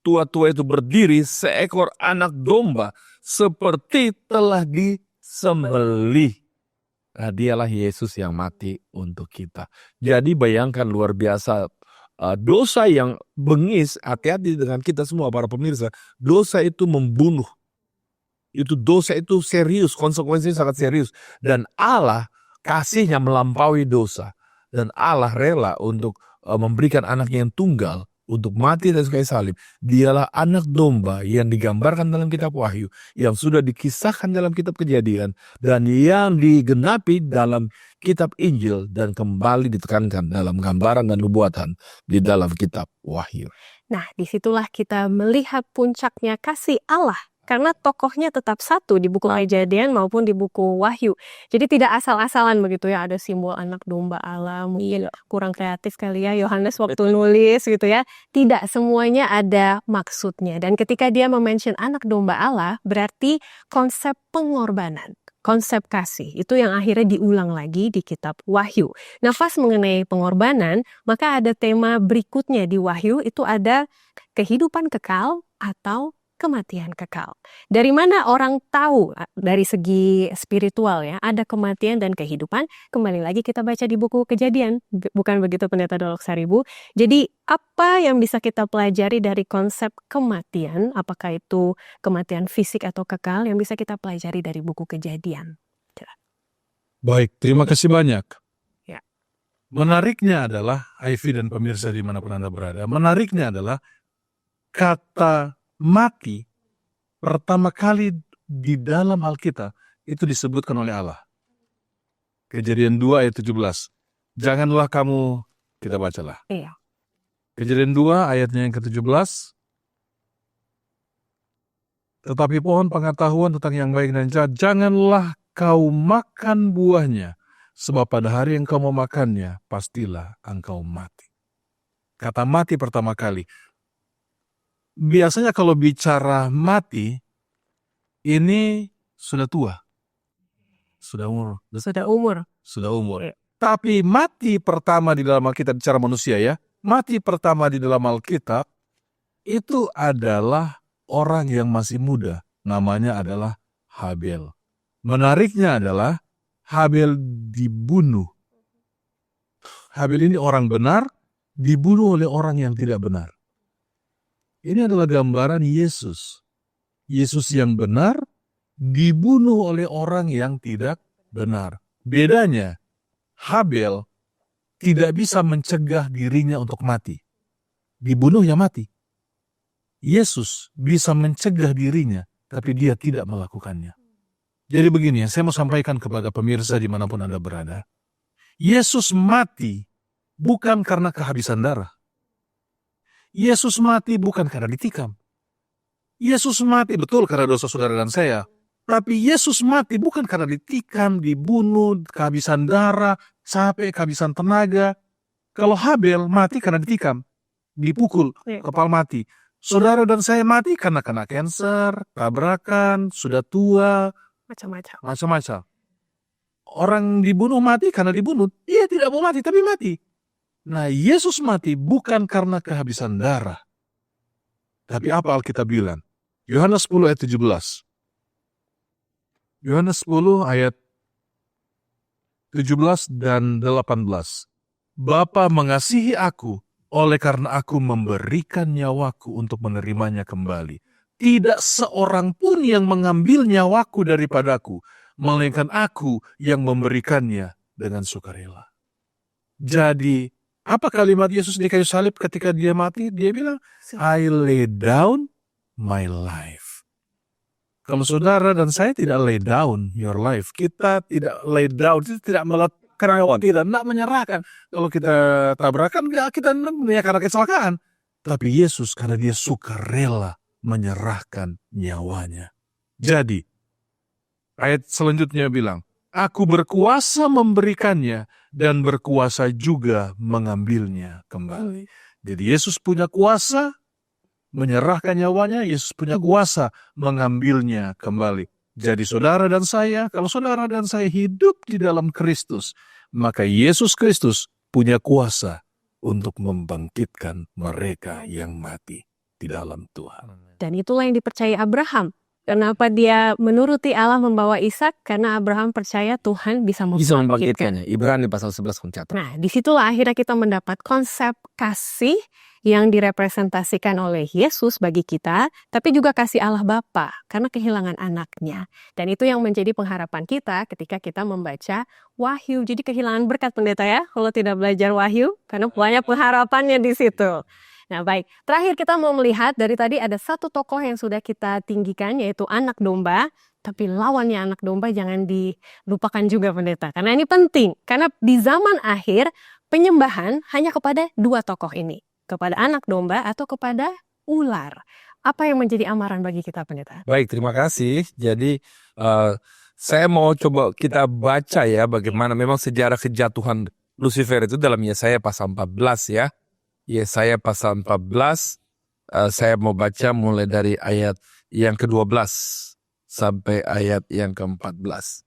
tua-tua itu berdiri seekor anak domba seperti telah disembelih. Nah, dialah Yesus yang mati untuk kita. Jadi bayangkan luar biasa. Dosa yang bengis, hati-hati dengan kita semua para pemirsa. Dosa itu membunuh. Dosa itu serius, konsekuensinya sangat serius. Dan Allah kasihnya melampaui dosa. Dan Allah rela untuk memberikan anaknya yang tunggal untuk mati dan kayu salib. Dialah anak domba yang digambarkan dalam kitab Wahyu, yang sudah dikisahkan dalam kitab Kejadian, dan yang digenapi dalam kitab Injil dan kembali ditekankan dalam gambaran dan nubuatan di dalam kitab Wahyu. Nah, disitulah kita melihat puncaknya kasih Allah. Karena tokohnya tetap satu di buku Kejadian maupun di buku Wahyu. Jadi tidak asal-asalan begitu ya, ada simbol anak domba Allah. Mungkin kurang kreatif kali ya Yohanes waktu nulis gitu ya. Tidak, semuanya ada maksudnya. Dan ketika dia mention anak domba Allah, berarti konsep pengorbanan, konsep kasih, itu yang akhirnya diulang lagi di kitab Wahyu. Nah, pas mengenai pengorbanan, maka ada tema berikutnya di Wahyu, itu ada kehidupan kekal atau kematian kekal. Dari mana orang tahu dari segi spiritual ya, ada kematian dan kehidupan? Kembali lagi kita baca di buku Kejadian, bukan begitu Pendeta Dolok Saribu? Jadi apa yang bisa kita pelajari dari konsep kematian, apakah itu kematian fisik atau kekal, yang bisa kita pelajari dari buku Kejadian? Baik, terima kasih banyak. Ya. Menariknya adalah, Ivy dan pemirsa dimanapun Anda berada, menariknya adalah kata mati pertama kali di dalam Alkitab itu disebutkan oleh Allah. Kejadian 2 ayat 17. Janganlah kamu, kita bacalah. Iya. Kejadian 2 ayatnya yang ke-17. Tetapi pohon pengetahuan tentang yang baik dan jahat, janganlah kau makan buahnya, sebab pada hari yang kau memakannya, pastilah engkau mati. Kata mati pertama kali. Biasanya kalau bicara mati, ini sudah tua. Sudah umur. Sudah umur. Iya. Tapi mati pertama di dalam Alkitab, bicara manusia ya, mati pertama di dalam Alkitab, itu adalah orang yang masih muda. Namanya adalah Habel. Menariknya adalah Habel dibunuh. Habel ini orang benar, dibunuh oleh orang yang tidak benar. Ini adalah gambaran Yesus. Yesus yang benar dibunuh oleh orang yang tidak benar. Bedanya, Habel tidak bisa mencegah dirinya untuk mati. Dibunuh ya mati. Yesus bisa mencegah dirinya, tapi dia tidak melakukannya. Jadi begini, saya mau sampaikan kepada pemirsa dimanapun Anda berada. Yesus mati bukan karena kehabisan darah. Yesus mati bukan karena ditikam. Yesus mati betul karena dosa saudara dan saya. Tapi Yesus mati bukan karena ditikam, dibunuh, kehabisan darah, capek, kehabisan tenaga. Kalau Habel mati karena ditikam, dipukul, kepala mati. Saudara dan saya mati karena kena kanker, tabrakan, sudah tua, macam-macam. Orang dibunuh mati karena dibunuh. Dia tidak mau mati, tapi mati. Nah, Yesus mati bukan karena kehabisan darah. Tapi apa Alkitab bilang? Yohanes 10 ayat 17. Yohanes 10 ayat 17 dan 18. Bapa mengasihi aku oleh karena aku memberikan nyawaku untuk menerimanya kembali. Tidak seorang pun yang mengambil nyawaku daripadaku, melainkan aku yang memberikannya dengan sukarela. Jadi, apa kalimat Yesus di kayu salib ketika dia mati? Dia bilang, I lay down my life. Kalau saudara dan saya tidak lay down your life, kita tidak lay down, kita tidak melakukan, tidak menyerahkan. Kalau kita tabrakan, kita karena kecelakaan. Tapi Yesus karena dia sukarela menyerahkan nyawanya. Jadi, ayat selanjutnya bilang, aku berkuasa memberikannya dan berkuasa juga mengambilnya kembali. Jadi Yesus punya kuasa menyerahkan nyawanya, Yesus punya kuasa mengambilnya kembali. Jadi saudara dan saya, kalau saudara dan saya hidup di dalam Kristus, maka Yesus Kristus punya kuasa untuk membangkitkan mereka yang mati di dalam Tuhan. Dan itulah yang dipercayai Abraham. Kenapa dia menuruti Allah membawa Ishak? Karena Abraham percaya Tuhan bisa membangkitkan. membangkitkannya. Ibrani pasal 11 mencatat. Nah, disitulah akhirnya kita mendapat konsep kasih yang direpresentasikan oleh Yesus bagi kita, tapi juga kasih Allah Bapa karena kehilangan anaknya. Dan itu yang menjadi pengharapan kita ketika kita membaca Wahyu. Jadi kehilangan berkat pendeta ya, kalau tidak belajar Wahyu, karena banyak pengharapannya di situ. Nah baik, terakhir kita mau melihat dari tadi ada satu tokoh yang sudah kita tinggikan yaitu anak domba. Tapi lawannya anak domba jangan dilupakan juga pendeta. Karena ini penting, karena di zaman akhir penyembahan hanya kepada dua tokoh ini. Kepada anak domba atau kepada ular. Apa yang menjadi amaran bagi kita pendeta? Baik, terima kasih. Jadi saya mau coba kita baca ya bagaimana memang sejarah kejatuhan Lucifer itu dalam Yesaya pasal 14 ya. Yesaya pasal 14, saya mau baca mulai dari ayat yang ke-12 sampai ayat yang ke-14.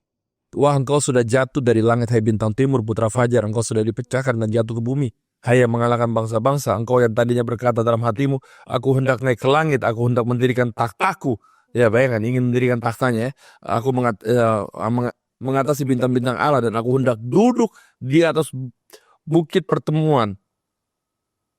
Wah, engkau sudah jatuh dari langit, hai bintang timur, putra fajar, engkau sudah dipecahkan dan jatuh ke bumi. Hai yang mengalahkan bangsa-bangsa, engkau yang tadinya berkata dalam hatimu, aku hendak naik ke langit, aku hendak mendirikan takhtaku. Ya bayangkan, ingin mendirikan takhtanya ya. Aku mengatasi bintang-bintang Allah dan aku hendak duduk di atas bukit pertemuan.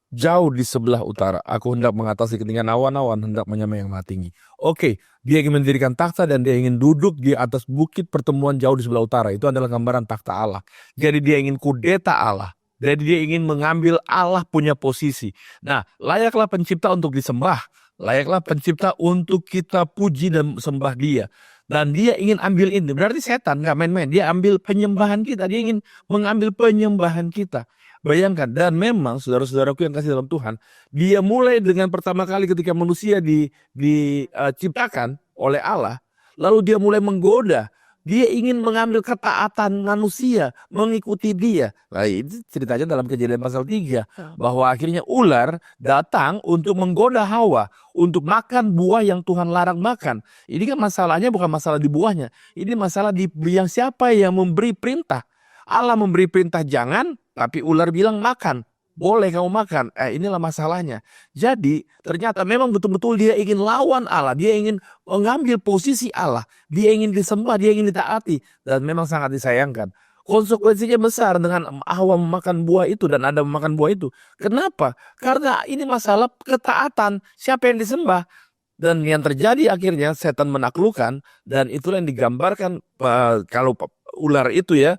Jauh di sebelah utara, aku hendak mengatasi ketinggian awan-awan, hendak menyamai yang maha tinggi. Oke, dia ingin mendirikan takhta dan dia ingin duduk di atas bukit pertemuan jauh di sebelah utara. Itu adalah gambaran takhta Allah. Jadi dia ingin kudeta Allah. Jadi dia ingin mengambil Allah punya posisi. Nah, layaklah pencipta untuk disembah. Layaklah pencipta untuk kita puji dan sembah dia. Dan dia ingin ambil ini. Berarti setan gak main-main. Dia ambil penyembahan kita. Dia ingin mengambil penyembahan kita. Bayangkan, dan memang saudara-saudaraku yang kasih dalam Tuhan, dia mulai dengan pertama kali ketika manusia diciptakan oleh Allah, lalu dia mulai menggoda. Dia ingin mengambil ketaatan manusia, mengikuti dia. Nah, itu ceritanya dalam Kejadian pasal 3, bahwa akhirnya ular datang untuk menggoda Hawa, untuk makan buah yang Tuhan larang makan. Ini kan masalahnya bukan masalah di buahnya, ini masalah di yang siapa yang memberi perintah. Allah memberi perintah jangan, tapi ular bilang makan. Boleh kamu makan. Inilah masalahnya. Jadi ternyata memang betul-betul dia ingin lawan Allah. Dia ingin mengambil posisi Allah. Dia ingin disembah, dia ingin ditaati. Dan memang sangat disayangkan. Konsekuensinya besar dengan Hawa memakan buah itu dan Adam memakan buah itu. Kenapa? Karena ini masalah ketaatan. Siapa yang disembah? Dan yang terjadi akhirnya setan menaklukkan. Dan itulah yang digambarkan kalau ular itu ya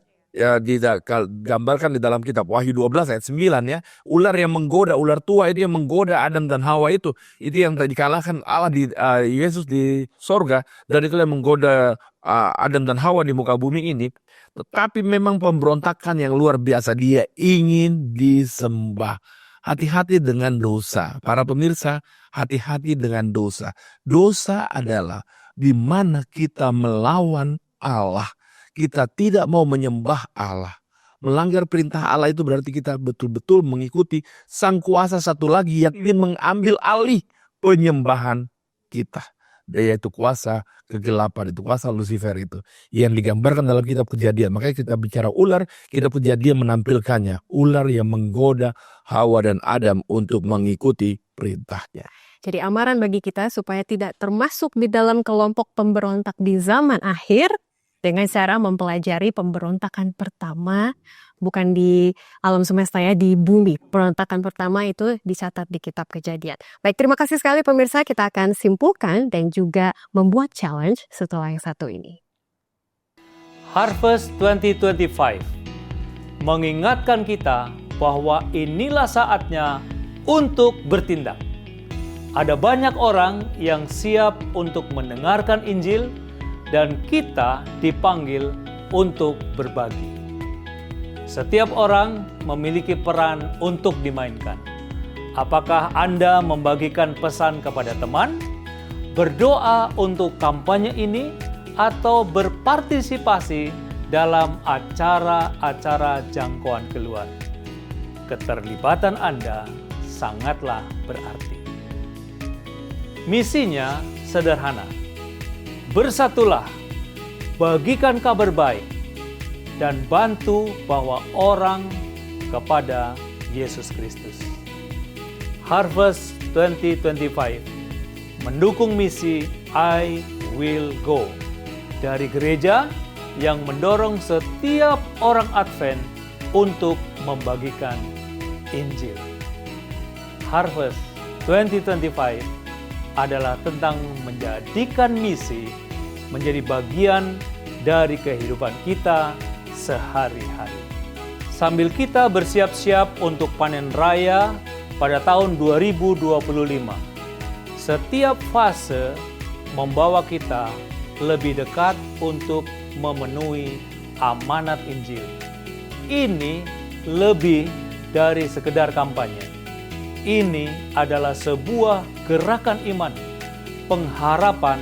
digambarkan di dalam kitab Wahyu 12 ayat 9 ya. Ular yang menggoda, ular tua itu yang menggoda Adam dan Hawa itu yang dikalahkan Allah di Yesus di sorga, dan itu yang menggoda Adam dan Hawa di muka bumi ini. Tetapi memang pemberontakan yang luar biasa, dia ingin disembah. Hati-hati dengan dosa. Para pemirsa, hati-hati dengan dosa. Dosa adalah di mana kita melawan Allah. Kita tidak mau menyembah Allah. Melanggar perintah Allah itu berarti kita betul-betul mengikuti sang kuasa satu lagi yang ingin mengambil alih penyembahan kita. Yaitu kuasa kegelapan, itu kuasa Lucifer itu. Yang digambarkan dalam kitab Kejadian. Makanya kita bicara ular, kitab Kejadian menampilkannya. Ular yang menggoda Hawa dan Adam untuk mengikuti perintahnya. Jadi amaran bagi kita supaya tidak termasuk di dalam kelompok pemberontak di zaman akhir, dengan cara mempelajari pemberontakan pertama, bukan di alam semesta ya, di bumi. Pemberontakan pertama itu dicatat di kitab Kejadian. Baik, terima kasih sekali pemirsa, kita akan simpulkan dan juga membuat challenge setelah yang satu ini. Harvest 2025 mengingatkan kita bahwa inilah saatnya untuk bertindak. Ada banyak orang yang siap untuk mendengarkan Injil, dan kita dipanggil untuk berbagi. Setiap orang memiliki peran untuk dimainkan. Apakah Anda membagikan pesan kepada teman, berdoa untuk kampanye ini atau berpartisipasi dalam acara-acara jangkauan keluar. Keterlibatan Anda sangatlah berarti. Misinya sederhana. Bersatulah, bagikan kabar baik, dan bantu bawa orang kepada Yesus Kristus. Harvest 2025 mendukung misi I Will Go dari gereja yang mendorong setiap orang Advent untuk membagikan Injil. Harvest 2025 adalah tentang menjadikan misi menjadi bagian dari kehidupan kita sehari-hari. Sambil kita bersiap-siap untuk panen raya pada tahun 2025, setiap fase membawa kita lebih dekat untuk memenuhi amanat Injil. Ini lebih dari sekedar kampanye. Ini adalah sebuah gerakan iman, pengharapan,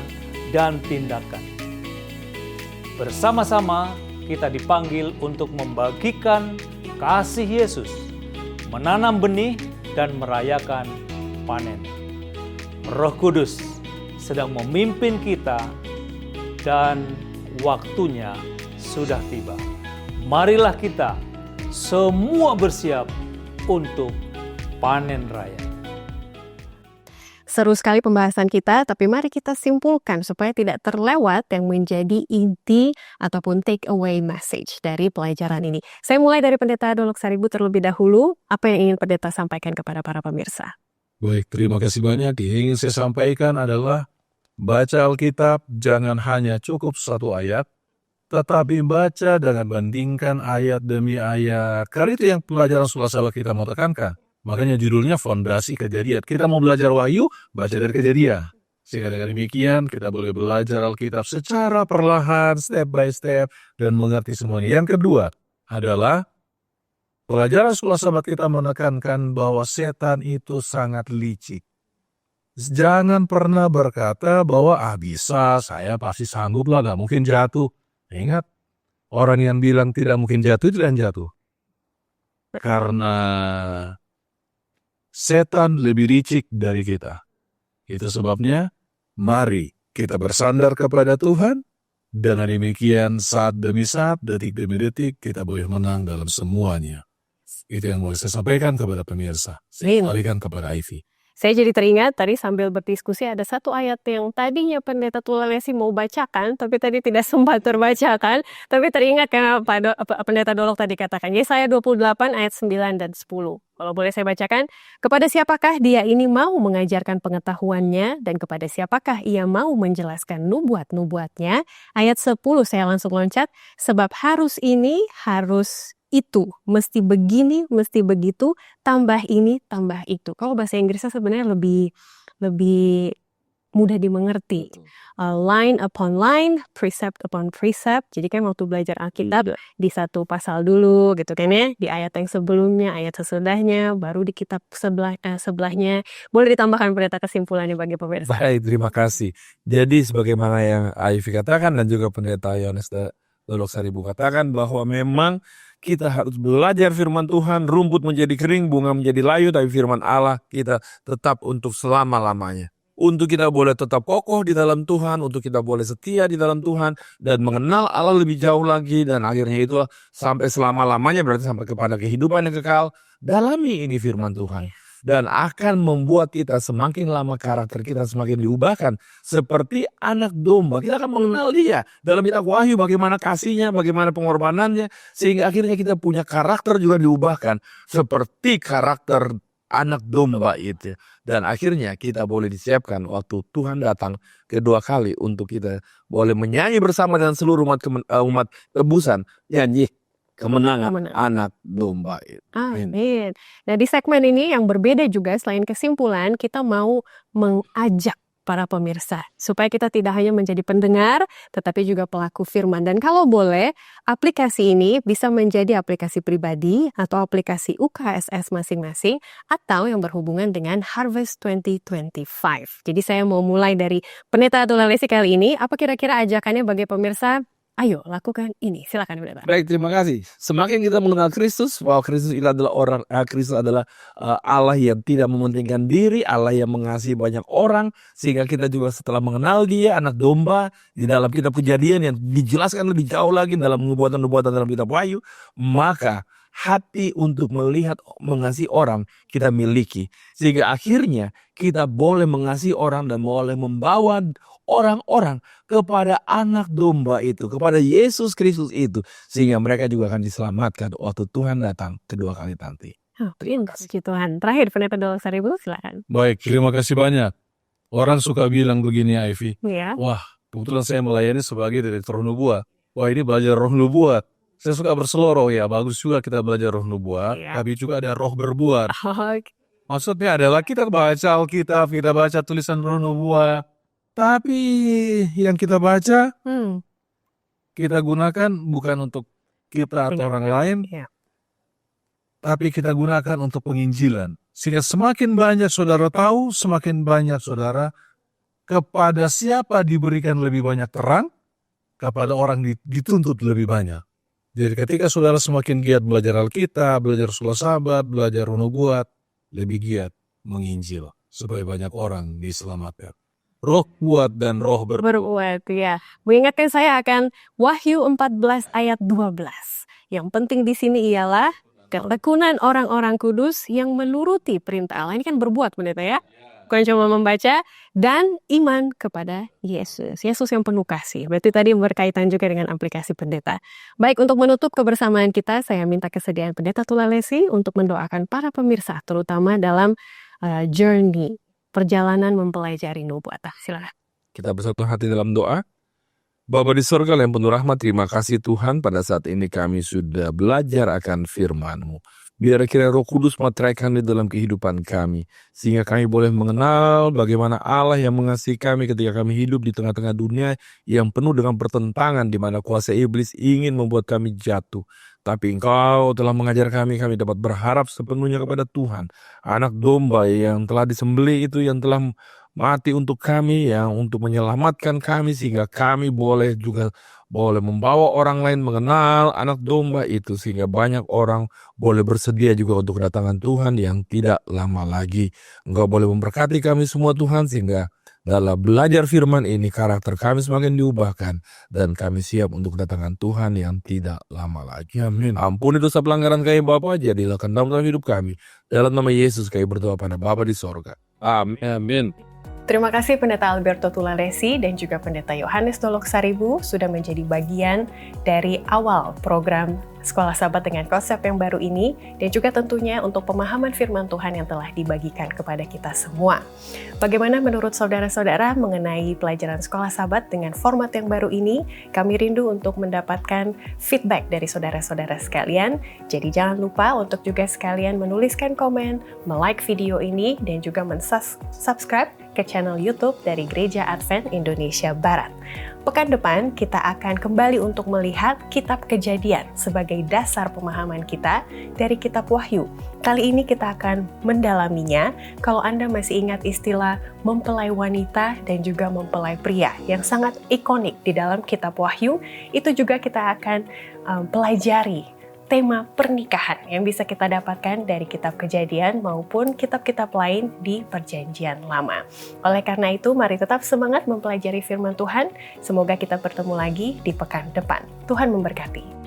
dan tindakan. Bersama-sama kita dipanggil untuk membagikan kasih Yesus, menanam benih, dan merayakan panen. Roh Kudus sedang memimpin kita dan waktunya sudah tiba. Marilah kita semua bersiap untuk panen raya. Seru sekali pembahasan kita, tapi mari kita simpulkan supaya tidak terlewat yang menjadi inti ataupun take away message dari pelajaran ini. Saya mulai dari Pendeta Dolok Saribu terlebih dahulu. Apa yang ingin Pendeta sampaikan kepada para pemirsa? Baik, terima kasih banyak. Yang ingin saya sampaikan adalah baca Alkitab jangan hanya cukup satu ayat, tetapi baca dengan bandingkan ayat demi ayat. Karena itu yang pelajaran sekolah sahabat kita mau tekankan. Makanya judulnya Fondasi Kejadian. Kita mau belajar Wahyu, baca dari Kejadian. Sehingga dengan demikian kita boleh belajar Alkitab secara perlahan, step by step, dan mengerti semuanya. Yang kedua adalah pelajaran sekolah sahabat kita menekankan bahwa setan itu sangat licik. Jangan pernah berkata bahwa bisa, saya pasti sanggup lah, gak mungkin jatuh. Ingat, orang yang bilang tidak mungkin jatuh, tidak jatuh. Karena setan lebih licik dari kita. Itu sebabnya, mari kita bersandar kepada Tuhan, dan demikian saat demi saat, detik demi detik, kita boleh menang dalam semuanya. Itu yang mau saya sampaikan kepada pemirsa. Saya kembalikan kepada Ivy. Saya jadi teringat tadi sambil berdiskusi ada satu ayat yang tadinya Pendeta Tulelesi mau bacakan, tapi tadi tidak sempat terbacakan. Tapi teringat karena Pendeta Dolok tadi katakan, Yesaya 28 ayat 9 dan 10. Kalau boleh saya bacakan, kepada siapakah dia ini mau mengajarkan pengetahuannya, dan kepada siapakah ia mau menjelaskan nubuat-nubuatnya. Ayat 10 saya langsung loncat, sebab harus ini, harus itu, mesti begini, mesti begitu, tambah ini, tambah itu. Kalau bahasa Inggrisnya sebenarnya lebih mudah dimengerti. Line upon line, precept upon precept. Jadi kan waktu belajar Alkitab di satu pasal dulu gitu kan ya, di ayat yang sebelumnya, ayat sesudahnya, baru di kitab sebelahnya. Boleh ditambahkan pendeta kesimpulannya bagi pemirsa. Baik, terima kasih. Jadi sebagaimana yang Ivy katakan dan juga pendeta Yohanes Dolok Saribu katakan bahwa memang kita harus belajar firman Tuhan, rumput menjadi kering, bunga menjadi layu, tapi firman Allah kita tetap untuk selama-lamanya. Untuk kita boleh tetap kokoh di dalam Tuhan, untuk kita boleh setia di dalam Tuhan, dan mengenal Allah lebih jauh lagi, dan akhirnya itu sampai selama-lamanya, berarti sampai kepada kehidupan yang kekal. Dalami ini firman Tuhan. Dan akan membuat kita semakin lama karakter kita semakin diubahkan seperti anak domba. Kita akan mengenal dia dalam kitab Wahyu, bagaimana kasihnya, bagaimana pengorbanannya, sehingga akhirnya kita punya karakter juga diubahkan seperti karakter anak domba itu. Dan akhirnya kita boleh disiapkan waktu Tuhan datang kedua kali untuk kita boleh menyanyi bersama dengan seluruh umat tebusan, nyanyi kemenangan anak domba itu. Amin. Nah di segmen ini yang berbeda juga, selain kesimpulan, kita mau mengajak para pemirsa, supaya kita tidak hanya menjadi pendengar, tetapi juga pelaku firman. Dan kalau boleh, aplikasi ini bisa menjadi aplikasi pribadi atau aplikasi UKSS masing-masing, atau yang berhubungan dengan Harvest 2025. Jadi saya mau mulai dari Pendeta Tulalesi kali ini. Apa kira-kira ajakannya bagi pemirsa? Ayo lakukan ini, silakan Pendeta. Baik, terima kasih. Semakin kita mengenal Kristus, bahwa Kristus ini adalah Kristus adalah Allah yang tidak mementingkan diri, Allah yang mengasihi banyak orang, sehingga kita juga setelah mengenal Dia, anak domba, di dalam kitab Kejadian yang dijelaskan lebih jauh lagi dalam nubuatan-nubuatan dalam kitab Wahyu, maka hati untuk melihat mengasihi orang kita miliki, sehingga akhirnya kita boleh mengasihi orang dan boleh membawa orang-orang kepada anak domba itu, kepada Yesus Kristus itu, sehingga mereka juga akan diselamatkan waktu Tuhan datang kedua kali nanti. Puji Tuhan. Terakhir Pendeta Dolok-Saribu, silakan. Baik, terima kasih banyak. Orang suka bilang begini, Ivy. Ya. Wah, kebetulan saya melayani sebagai direktur roh nubuat. Wah, ini belajar roh nubuat. Saya suka berseloroh ya, bagus juga kita belajar roh nubuat, tapi juga ada roh berbuat. Maksudnya adalah kita baca Alkitab, kita baca tulisan roh nubuat, tapi yang kita baca, kita gunakan bukan untuk kita atau orang lain, tapi kita gunakan untuk penginjilan. Sehingga semakin banyak saudara tahu, semakin banyak saudara kepada siapa diberikan lebih banyak terang, kepada orang dituntut lebih banyak. Jadi ketika saudara semakin giat belajar Alkitab, belajar Sekolah Sabat, belajar roh nubuat, lebih giat menginjil supaya banyak orang diselamatkan. Roh kuat dan roh berbuat, ya. Mengingatkan saya akan Wahyu 14 ayat 12. Yang penting di sini ialah ketekunan orang-orang kudus yang menuruti perintah Allah. Ini kan berbuat, Pendeta ya. Bukan cuma membaca, dan iman kepada Yesus. Yesus yang penuh kasih. Berarti tadi berkaitan juga dengan aplikasi Pendeta. Baik, untuk menutup kebersamaan kita, saya minta kesediaan Pendeta Tulalesi untuk mendoakan para pemirsa, terutama dalam journey, perjalanan mempelajari nubuatan. Silakan. Kita bersatu hati dalam doa. Bapa di sorga yang penuh rahmat, terima kasih Tuhan pada saat ini kami sudah belajar akan firman-Mu. Biar kiranya Roh Kudus meteraikan di dalam kehidupan kami, sehingga kami boleh mengenal bagaimana Allah yang mengasihi kami ketika kami hidup di tengah-tengah dunia yang penuh dengan pertentangan, di mana kuasa iblis ingin membuat kami jatuh. Tapi Engkau telah mengajar kami dapat berharap sepenuhnya kepada Tuhan. Anak domba yang telah disembelih itu, yang telah mati untuk kami, yang untuk menyelamatkan kami, sehingga kami boleh membawa orang lain mengenal anak domba itu, sehingga banyak orang boleh bersedia juga untuk kedatangan Tuhan yang tidak lama lagi. Engkau boleh memberkati kami semua Tuhan, sehingga dalam belajar firman ini karakter kami semakin diubahkan, dan kami siap untuk kedatangan Tuhan yang tidak lama lagi. Amin. Ampuni dosa pelanggaran kami Bapa, jadilah kehendak dalam hidup kami. Dalam nama Yesus kami berdoa pada Bapa di sorga. Amin. Amin. Terima kasih Pendeta Alberto Tulalesi dan juga Pendeta Yohanes Dolok-Saribu sudah menjadi bagian dari awal program Sekolah Sabat dengan konsep yang baru ini, dan juga tentunya untuk pemahaman firman Tuhan yang telah dibagikan kepada kita semua. Bagaimana menurut saudara-saudara mengenai pelajaran Sekolah Sabat dengan format yang baru ini? Kami rindu untuk mendapatkan feedback dari saudara-saudara sekalian. Jadi jangan lupa untuk juga sekalian menuliskan komen, like video ini, dan juga subscribe ke channel YouTube dari Gereja Advent Indonesia Barat. Pekan depan kita akan kembali untuk melihat Kitab Kejadian sebagai dasar pemahaman kita dari Kitab Wahyu. Kali ini kita akan mendalaminya. Kalau Anda masih ingat istilah mempelai wanita dan juga mempelai pria yang sangat ikonik di dalam Kitab Wahyu, itu juga kita akan pelajari tema pernikahan yang bisa kita dapatkan dari Kitab Kejadian maupun kitab-kitab lain di Perjanjian Lama. Oleh karena itu, mari tetap semangat mempelajari firman Tuhan. Semoga kita bertemu lagi di pekan depan. Tuhan memberkati.